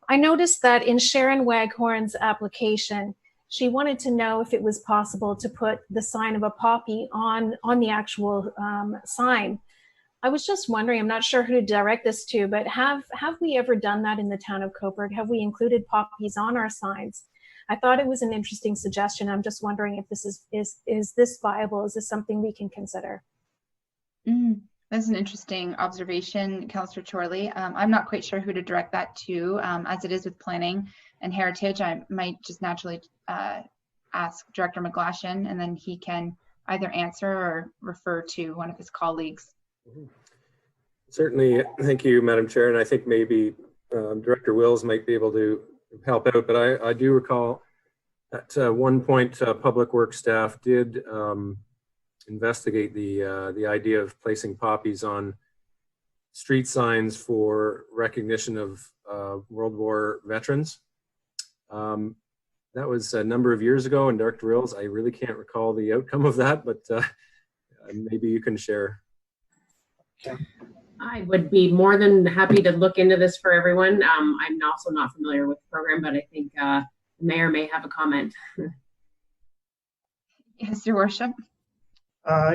K: I noticed that in Sharon Waghorn's application, she wanted to know if it was possible to put the sign of a poppy on the actual sign. I was just wondering, I'm not sure who to direct this to, but have we ever done that in the town of Cobourg? Have we included poppies on our signs? I thought it was an interesting suggestion. I'm just wondering if this is this viable? Is this something we can consider?
H: That's an interesting observation, Councillor Chorley. I'm not quite sure who to direct that to. As it is with planning and heritage, I might just naturally ask Director McGlashan, and then he can either answer or refer to one of his colleagues.
J: Certainly, thank you, Madam Chair, and I think maybe Director Wills might be able to help out, but I do recall at one point Public Works staff did investigate the idea of placing poppies on street signs for recognition of World War veterans. That was a number of years ago, and Director Wills, I really can't recall the outcome of that, but maybe you can share.
L: I would be more than happy to look into this for everyone. I'm also not familiar with the program, but I think the mayor may have a comment.
H: Yes, Your Worship.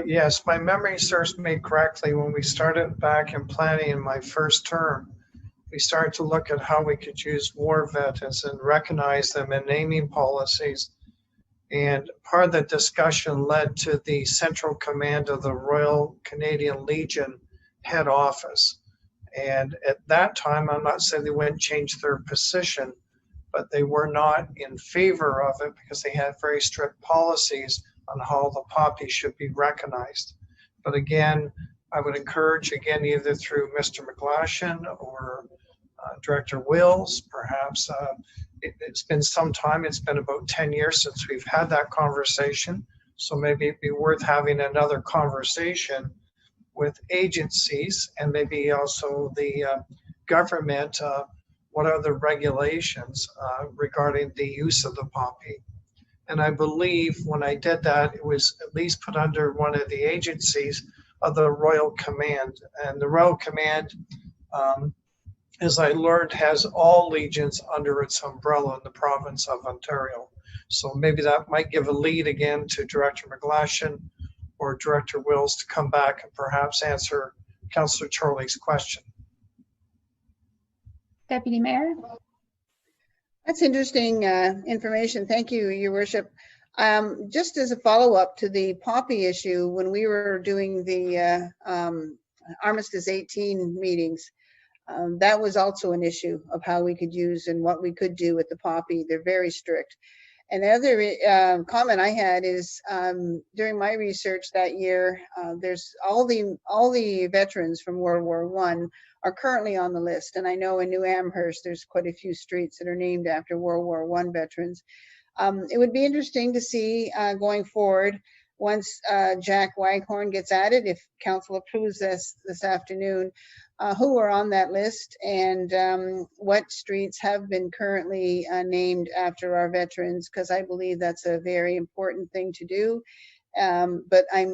B: Yes, my memory serves me correctly. When we started back in planning in my first term, we started to look at how we could use war veterans and recognize them in naming policies. And part of the discussion led to the Central Command of the Royal Canadian Legion head office. And at that time, I'm not saying they wouldn't change their position, but they were not in favor of it because they had very strict policies on how the poppy should be recognized. But again, I would encourage, again, either through Mr. McGlashan or Director Wills, perhaps. It's been some time, it's been about 10 years since we've had that conversation. So maybe it'd be worth having another conversation with agencies and maybe also the government. What are the regulations regarding the use of the poppy? And I believe when I did that, it was at least put under one of the agencies of the Royal Command. And the Royal Command, as I learned, has all legions under its umbrella in the province of Ontario. So maybe that might give a lead again to Director McGlashan or Director Wills to come back and perhaps answer Councillor Chorley's question.
H: Deputy Mayor.
C: That's interesting information. Thank you, Your Worship. Just as a follow-up to the poppy issue, when we were doing the Armistice 18 meetings, That was also an issue of how we could use and what we could do with the poppy. They're very strict. And the other comment I had is during my research that year, there's all the veterans from World War I are currently on the list. And I know in New Amherst, there's quite a few streets that are named after World War I veterans. It would be interesting to see going forward, once Jack Waghorn gets added, if council approves this afternoon, who are on that list and what streets have been currently named after our veterans, because I believe that's a very important thing to do. But I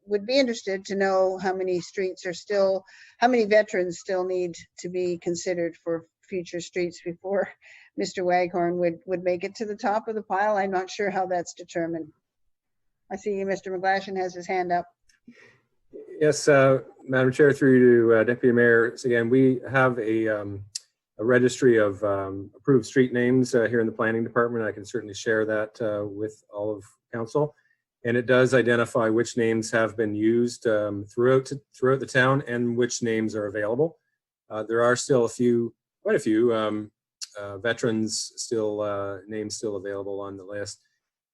C: would be interested to know how many streets are still, how many veterans still need to be considered for future streets before Mr. Waghorn would make it to the top of the pile. I'm not sure how that's determined. I see Mr. McGlashan has his hand up.
J: Yes, Madam Chair, through you to Deputy Mayor. So again, we have a registry of approved street names here in the Planning Department. I can certainly share that with all of council. And it does identify which names have been used throughout the town and which names are available. There are still quite a few veterans names still available on the list.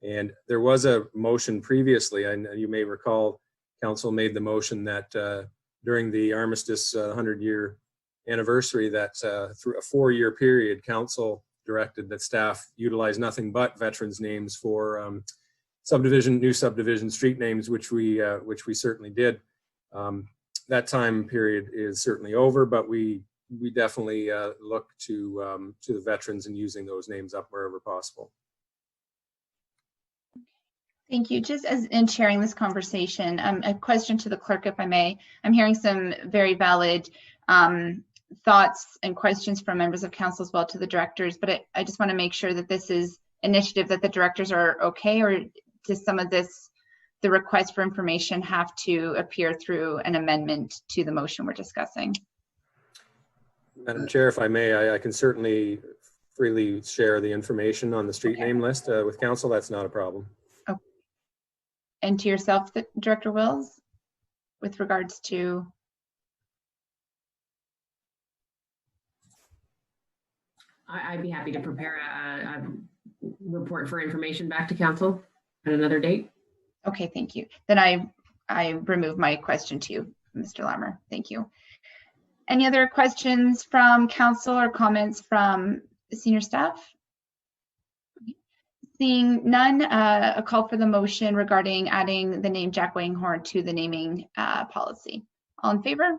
J: And there was a motion previously, and you may recall, council made the motion that during the Armistice 100-year anniversary, that through a 4-year period, council directed that staff utilize nothing but veterans names for new subdivision street names, which we certainly did. That time period is certainly over, but we definitely look to the veterans and using those names up wherever possible.
H: Thank you. Just as in sharing this conversation, a question to the clerk, if I may. I'm hearing some very valid thoughts and questions from members of council as well to the directors, but I just want to make sure that this is initiative that the directors are okay, or does some of this, the request for information, have to appear through an amendment to the motion we're discussing?
J: Madam Chair, if I may, I can certainly freely share the information on the street name list with council. That's not a problem.
H: Okay. And to yourself, Director Wills, with regards to?
L: I'd be happy to prepare a report for information back to council at another date.
H: Okay, thank you. Then I remove my question to you, Mr. Larmer. Thank you. Any other questions from council or comments from senior staff? Seeing none, a call for the motion regarding adding the name Jack Waghorn to the naming policy. All in favor?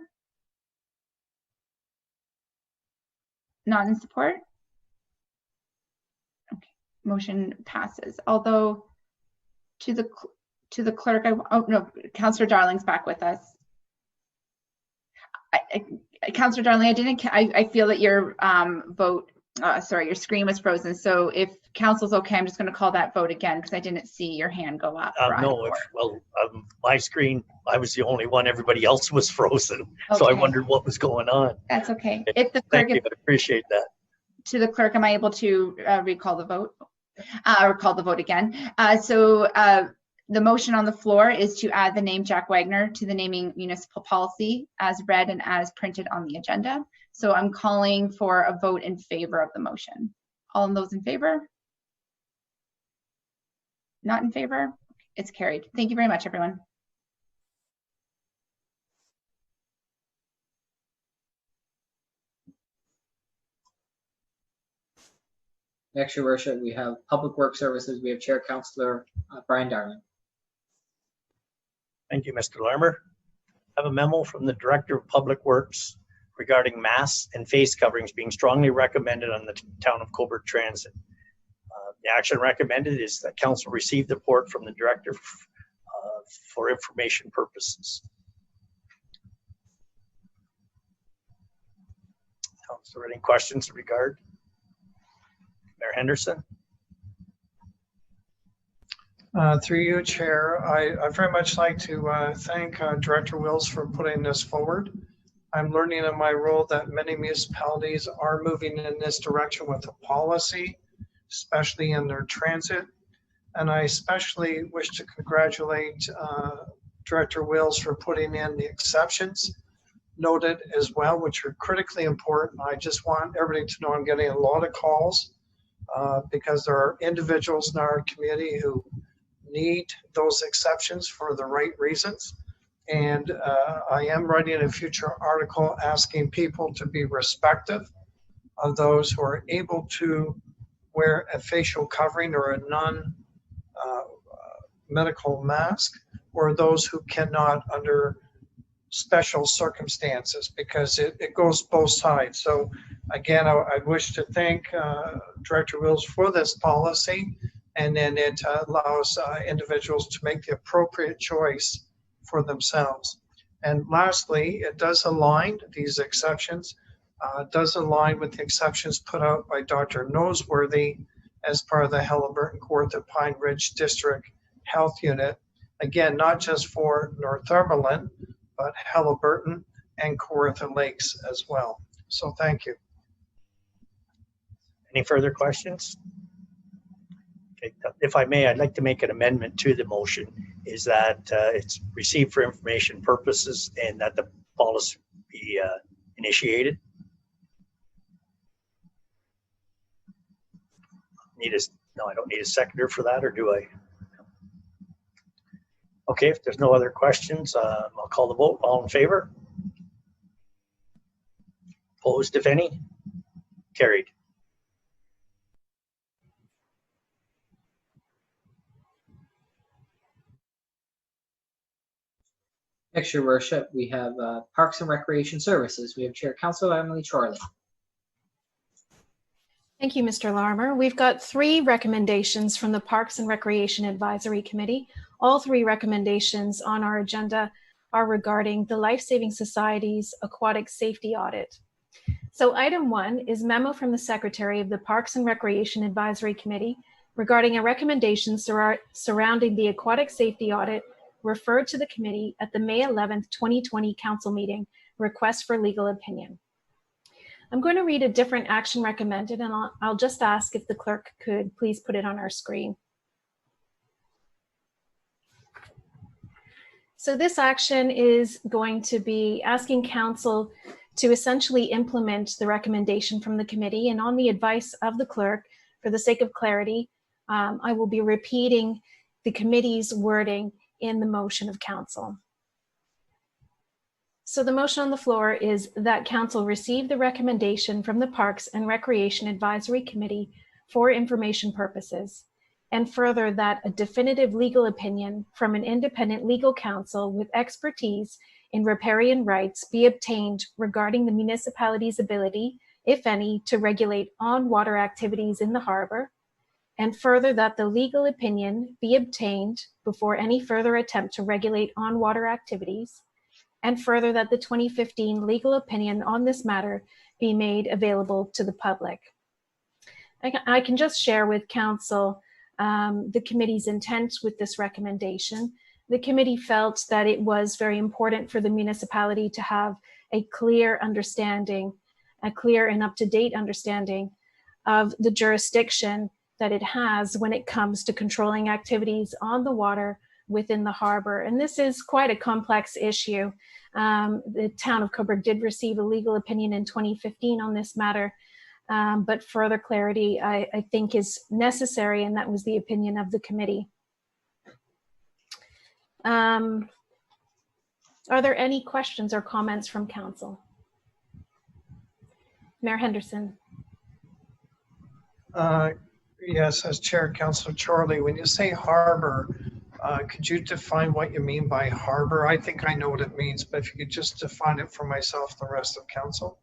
H: Not in support? Okay, motion passes. Although to the clerk, oh no, Councillor Darling's back with us. Councillor Darling, I feel that your vote, sorry, your screen was frozen. So if council's okay, I'm just going to call that vote again because I didn't see your hand go up.
F: No, my screen, I was the only one. Everybody else was frozen. Okay. So I wondered what was going on.
H: That's okay. If the clerk,
F: thank you, I appreciate that.
H: To the clerk, am I able to recall the vote? Or call the vote again? The motion on the floor is to add the name Jack Wagner to the naming municipal policy as read and as printed on the agenda. So I'm calling for a vote in favor of the motion. All those in favor? Not in favor? It's carried. Thank you very much, everyone.
A: Next, Your Worship, we have Public Works Services. We have Chair Councillor Brian Darling.
F: Thank you, Mr. Larmer. I have a memo from the Director of Public Works regarding masks and face coverings being strongly recommended on the Town of Cobourg Transit. The action recommended is that council receive the report from the Director for information purposes. Is there any questions in regard? Mayor Henderson?
B: Through you, Chair, I very much like to thank Director Wills for putting this forward. I'm learning in my role that many municipalities are moving in this direction with a policy, especially in their transit. And I especially wish to congratulate Director Wills for putting in the exceptions noted as well, which are critically important. I just want everybody to know I'm getting a lot of calls because there are individuals in our community who need those exceptions for the right reasons. And I am writing a future article asking people to be respectful of those who are able to wear a facial covering or a non-medical mask, or those who cannot under special circumstances, because it goes both sides. So again, I wish to thank Director Wills for this policy, and then it allows individuals to make the appropriate choice for themselves. And lastly, it does align, these exceptions, does align with the exceptions put out by Dr. Noseworthy as part of the Halliburton, Kawartha, Pine Ridge District Health Unit. Again, not just for Northumberland, but Halliburton and Kawartha Lakes as well. So thank you.
F: Any further questions? Okay, if I may, I'd like to make an amendment to the motion, is that it's received for information purposes and that the policy be initiated. No, I don't need a seconder for that, or do I? Okay, if there's no other questions, I'll call the vote. All in favor? Opposed, if any? Carried.
A: Next, Your Worship, we have Parks and Recreation Services. We have Chair Councilor Emily Chorley.
K: Thank you, Mr. Larmer. We've got 3 recommendations from the Parks and Recreation Advisory Committee. All 3 recommendations on our agenda are regarding the Life Saving Society's aquatic safety audit. So item 1 is memo from the Secretary of the Parks and Recreation Advisory Committee regarding a recommendation surrounding the aquatic safety audit referred to the committee at the May 11th, 2020 council meeting, request for legal opinion. I'm going to read a different action recommended, and I'll just ask if the clerk could please put it on our screen. So this action is going to be asking council to essentially implement the recommendation from the committee, and on the advice of the clerk, for the sake of clarity, I will be repeating the committee's wording in the motion of council. So the motion on the floor is that council receive the recommendation from the Parks and Recreation Advisory Committee for information purposes, and further that a definitive legal opinion from an independent legal counsel with expertise in riparian rights be obtained regarding the municipality's ability, if any, to regulate on-water activities in the harbor, and further that the legal opinion be obtained before any further attempt to regulate on-water activities, and further that the 2015 legal opinion on this matter be made available to the public. I can just share with council the committee's intent with this recommendation. The committee felt that it was very important for the municipality to have a clear understanding, a clear and up-to-date understanding of the jurisdiction that it has when it comes to controlling activities on the water within the harbor. And this is quite a complex issue. The Town of Cobourg did receive a legal opinion in 2015 on this matter, but further clarity I think is necessary, and that was the opinion of the committee. Are there any questions or comments from council? Mayor Henderson.
B: Yes, as Chair, Councilor Chorley, when you say harbor, could you define what you mean by harbor? I think I know what it means, but if you could just define it for myself and the rest of council.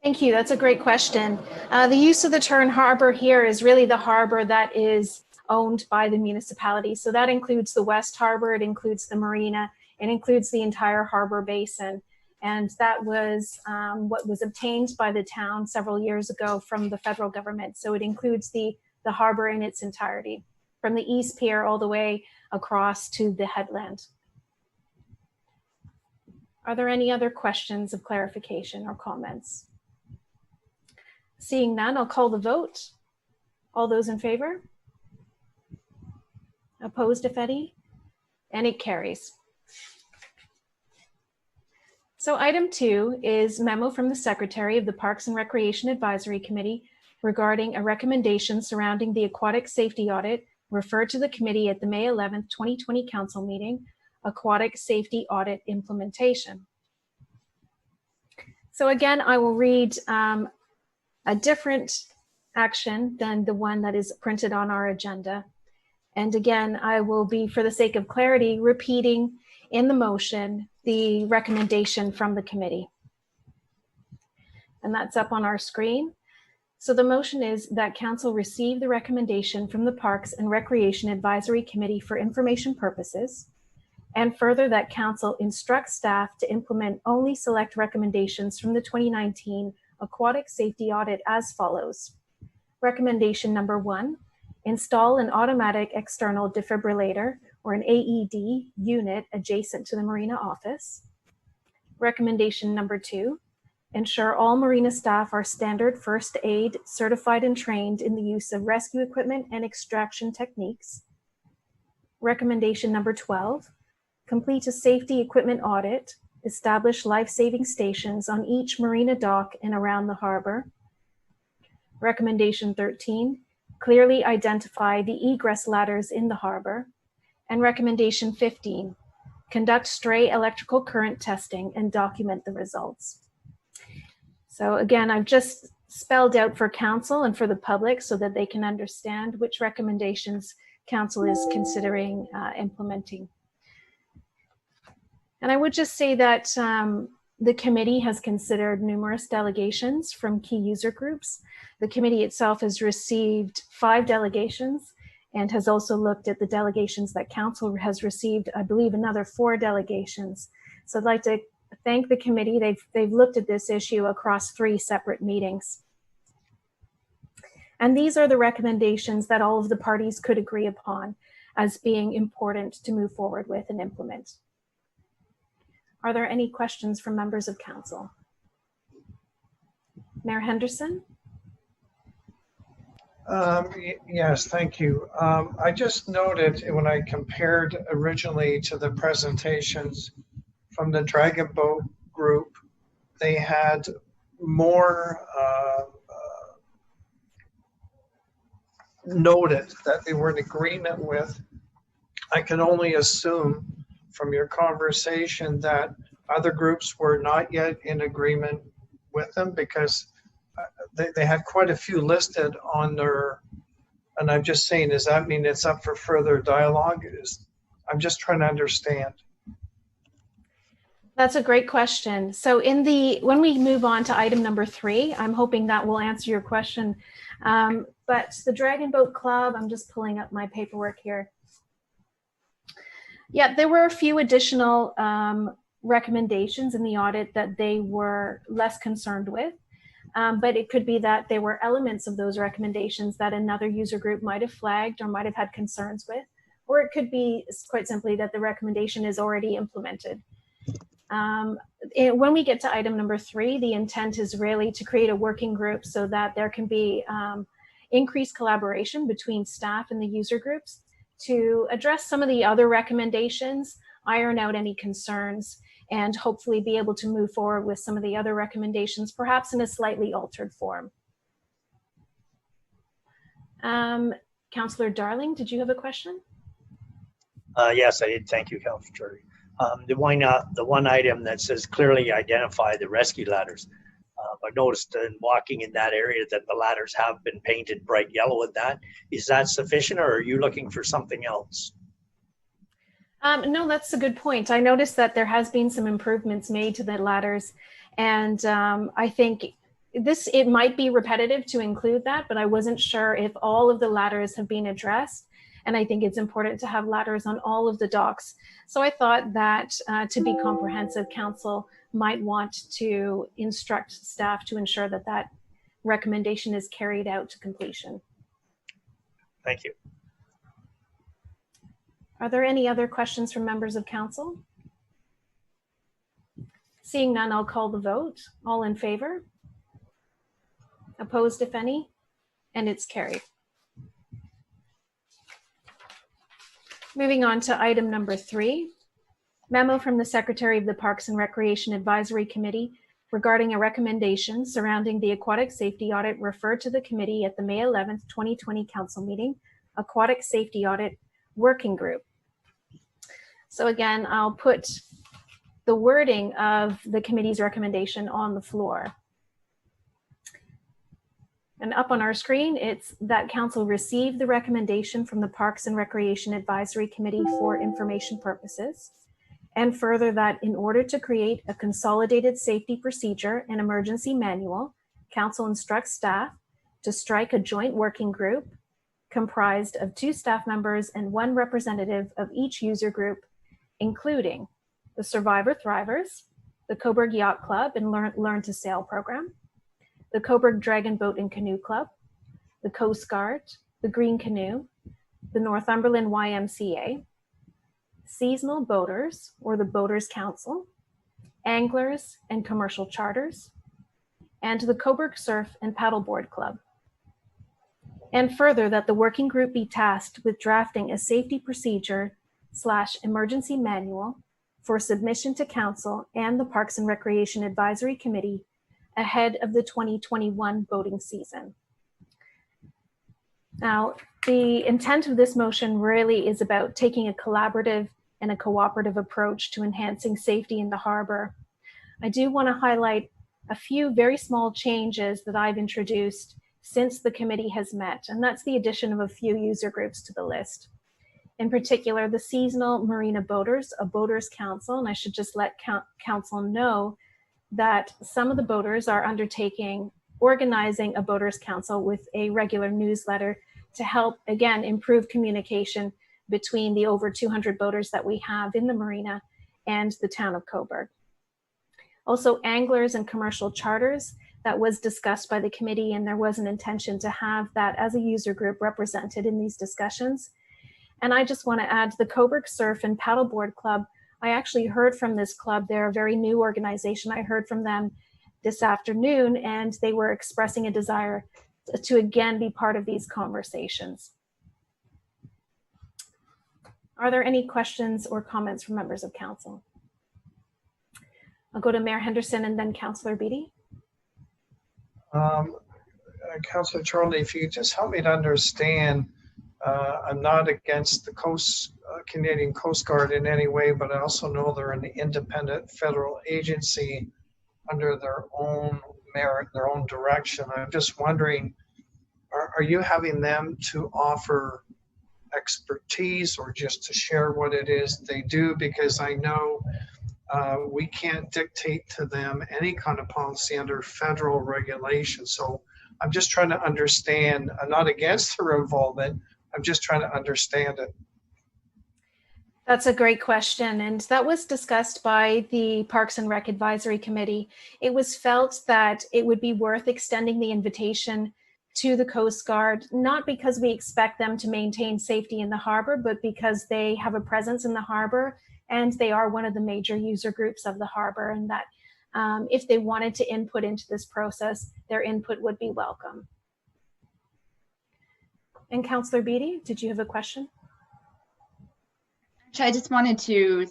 K: Thank you. That's a great question. The use of the term harbor here is really the harbor that is owned by the municipality. So that includes the West Harbor, it includes the marina, it includes the entire harbor basin. And that was what was obtained by the town several years ago from the federal government. So it includes the harbor in its entirety, from the East Pier all the way across to the headland. Are there any other questions of clarification or comments? Seeing none, I'll call the vote. All those in favor? Opposed, if any? And it carries. So item 2 is memo from the Secretary of the Parks and Recreation Advisory Committee regarding a recommendation surrounding the aquatic safety audit referred to the committee at the May 11th, 2020 council meeting, aquatic safety audit implementation. So again, I will read a different action than the one that is printed on our agenda. And again, I will be, for the sake of clarity, repeating in the motion the recommendation from the committee. And that's up on our screen. So the motion is that council receive the recommendation from the Parks and Recreation Advisory Committee for information purposes, and further that council instructs staff to implement only select recommendations from the 2019 aquatic safety audit as follows. Recommendation number 1, install an automatic external defibrillator or an AED unit adjacent to the marina office. Recommendation number 2, ensure all marina staff are standard first aid certified and trained in the use of rescue equipment and extraction techniques. Recommendation number 12, complete a safety equipment audit, establish life-saving stations on each marina dock and around the harbor. Recommendation 13, clearly identify the egress ladders in the harbor. And recommendation 15, conduct stray electrical current testing and document the results. So again, I've just spelled out for council and for the public so that they can understand which recommendations council is considering implementing. And I would just say that the committee has considered numerous delegations from key user groups. The committee itself has received 5 delegations and has also looked at the delegations that council has received, I believe another 4 delegations. So I'd like to thank the committee. They've looked at this issue across 3 separate meetings. And these are the recommendations that all of the parties could agree upon as being important to move forward with and implement. Are there any questions from members of council? Mayor Henderson?
B: Yes, thank you. I just noted when I compared originally to the presentations from the Dragon Boat group, they had more noted that they were in agreement with. I can only assume from your conversation that other groups were not yet in agreement with them, because they had quite a few listed on their, and I'm just saying, does that mean it's up for further dialogue? I'm just trying to understand.
K: That's a great question. So when we move on to item number 3, I'm hoping that will answer your question. But the Dragon Boat Club, I'm just pulling up my paperwork here. Yeah, there were a few additional recommendations in the audit that they were less concerned with. But it could be that there were elements of those recommendations that another user group might have flagged or might have had concerns with, or it could be quite simply that the recommendation is already implemented. When we get to item number 3, the intent is really to create a working group so that there can be increased collaboration between staff and the user groups to address some of the other recommendations, iron out any concerns, and hopefully be able to move forward with some of the other recommendations, perhaps in a slightly altered form. Councillor Darling, did you have a question?
F: Yes, I did. Thank you, Councillor. The one item that says clearly identify the rescue ladders. I noticed in walking in that area that the ladders have been painted bright yellow with that. Is that sufficient, or are you looking for something else?
K: No, that's a good point. I noticed that there has been some improvements made to the ladders, and I think it might be repetitive to include that, but I wasn't sure if all of the ladders have been addressed, and I think it's important to have ladders on all of the docks. So I thought that to be comprehensive, council might want to instruct staff to ensure that that recommendation is carried out to completion.
F: Thank you.
K: Are there any other questions from members of council? Seeing none, I'll call the vote. All in favor? Opposed, if any? And it's carried. Moving on to item number 3. Memo from the Secretary of the Parks and Recreation Advisory Committee regarding a recommendation surrounding the aquatic safety audit referred to the committee at the May 11th, 2020 council meeting, Aquatic Safety Audit Working Group. So again, I'll put the wording of the committee's recommendation on the floor. And up on our screen, it's that council received the recommendation from the Parks and Recreation Advisory Committee for information purposes. And further, that in order to create a consolidated safety procedure and emergency manual, council instructs staff to strike a joint working group comprised of 2 staff members and 1 representative of each user group, including the Survivor Thrivers, the Cobourg Yacht Club and Learn to Sail program, the Cobourg Dragon Boat and Canoe Club, the Coast Guard, the Green Canoe, the Northumberland YMCA, seasonal boaters or the Boaters Council, anglers and commercial charters, and the Cobourg Surf and Paddleboard Club. And further, that the working group be tasked with drafting a safety procedure / emergency manual for submission to council and the Parks and Recreation Advisory Committee ahead of the 2021 boating season. Now, the intent of this motion really is about taking a collaborative and a cooperative approach to enhancing safety in the harbor. I do want to highlight a few very small changes that I've introduced since the committee has met, and that's the addition of a few user groups to the list. In particular, the seasonal marina boaters, a boaters council, and I should just let council know that some of the boaters are organizing a boaters council with a regular newsletter to help, again, improve communication between the over 200 boaters that we have in the marina and the town of Cobourg. Also, anglers and commercial charters, that was discussed by the committee, and there was an intention to have that as a user group represented in these discussions. And I just want to add the Cobourg Surf and Paddleboard Club. I actually heard from this club. They're a very new organization. I heard from them this afternoon, and they were expressing a desire to again be part of these conversations. Are there any questions or comments from members of council? I'll go to Mayor Henderson and then Councillor Beattie.
B: Councillor Charlie, if you could just help me to understand, I'm not against the Canadian Coast Guard in any way, but I also know they're an independent federal agency under their own merit, their own direction. I'm just wondering, are you having them to offer expertise or just to share what it is they do? Because I know we can't dictate to them any kind of policy under federal regulation. So I'm just trying to understand. I'm not against their involvement. I'm just trying to understand it.
K: That's a great question. And that was discussed by the Parks and Rec Advisory Committee. It was felt that it would be worth extending the invitation to the Coast Guard, not because we expect them to maintain safety in the harbor, but because they have a presence in the harbor and they are one of the major user groups of the harbor, and that if they wanted to input into this process, their input would be welcome. And Councillor Beattie, did you have a question?
H: I just wanted to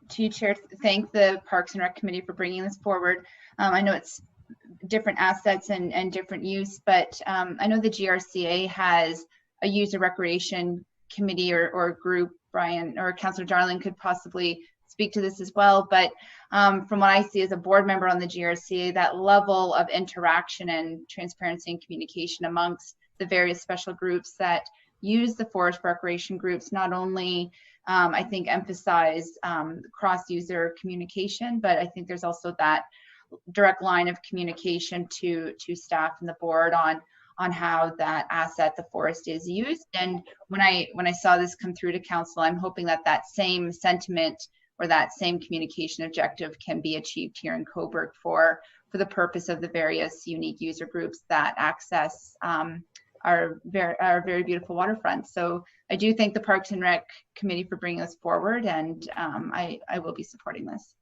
H: Chair, thank the Parks and Rec Committee for bringing this forward. I know it's different assets and different use, but I know the GRCA has a user recreation committee or group. Brian or Councillor Darling could possibly speak to this as well. But from what I see as a board member on the GRCA, that level of interaction and transparency and communication amongst the various special groups that use the forest recreation groups not only I think emphasize cross-user communication, but I think there's also that direct line of communication to staff and the board on how that asset, the forest, is used. And when I saw this come through to council, I'm hoping that that same sentiment or that same communication objective can be achieved here in Cobourg for the purpose of the various unique user groups that access our very beautiful waterfront. So I do thank the Parks and Rec Committee for bringing us forward, and I will be supporting this.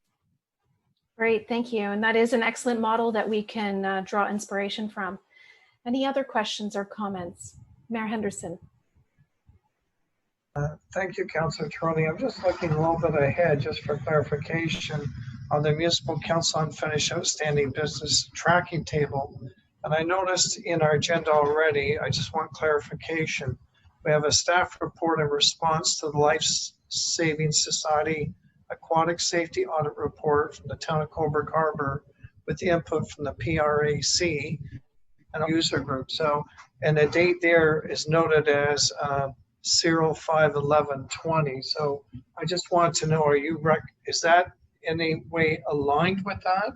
K: Great, thank you. And that is an excellent model that we can draw inspiration from. Any other questions or comments? Mayor Henderson.
B: Thank you, Councillor Turley. I'm just looking a little bit ahead just for clarification on the Municipal Council Unfinished Outstanding Business Tracking Table. And I noticed in our agenda already, I just want clarification. We have a staff report in response to the Life Saving Society Aquatic Safety Audit Report from the Town of Cobourg Harbor with the input from the PRAC and user group. So, and the date there is noted as 05/11/20. So I just want to know, is that in any way aligned with that?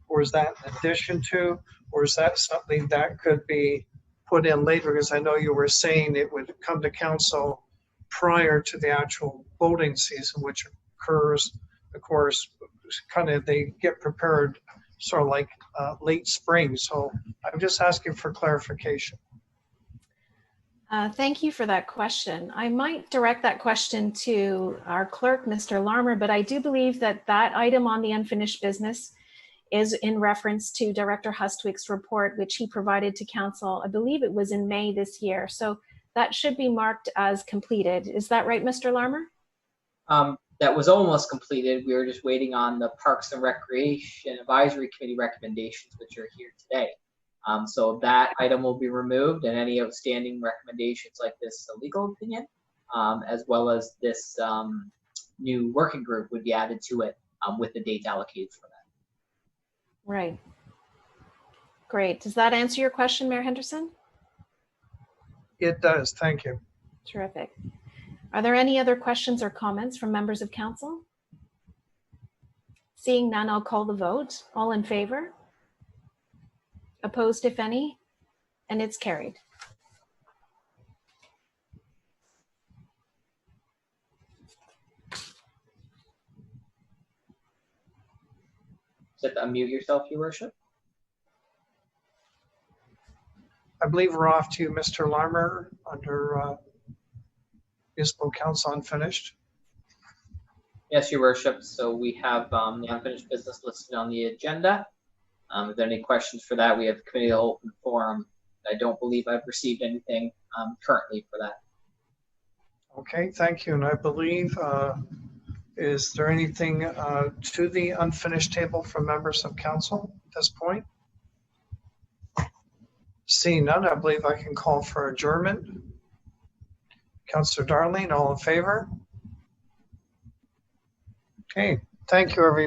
B: Or is that in addition to, or is that something that could be put in later? Because I know you were saying it would come to council prior to the actual voting season, which occurs, of course, kind of they get prepared sort of like late spring. So I'm just asking for clarification.
K: Thank you for that question. I might direct that question to our clerk, Mr. Larmer, but I do believe that that item on the unfinished business is in reference to Director Hustwick's report, which he provided to council. I believe it was in May this year. So that should be marked as completed. Is that right, Mr. Larmer?
A: That was almost completed. We were just waiting on the Parks and Recreation Advisory Committee recommendations, which are here today. So that item will be removed, and any outstanding recommendations like this legal opinion, as well as this new working group would be added to it with the date allocated for that.
K: Right. Great. Does that answer your question, Mayor Henderson?
B: It does. Thank you.
K: Terrific. Are there any other questions or comments from members of council? Seeing none, I'll call the vote. All in favor? Opposed, if any? And it's carried.
A: Just unmute yourself, Your Worship.
B: I believe we're off to Mr. Larmer under Municipal Council Unfinished.
A: Yes, Your Worship. So we have the unfinished business listed on the agenda. If there are any questions for that, we have committee of the open forum. I don't believe I've received anything currently for that.
B: Okay, thank you. And I believe, is there anything to the unfinished table from members of council at this point? Seeing none, I believe I can call for adjournment. Councillor Darling, all in favor? Okay, thank you, everyone.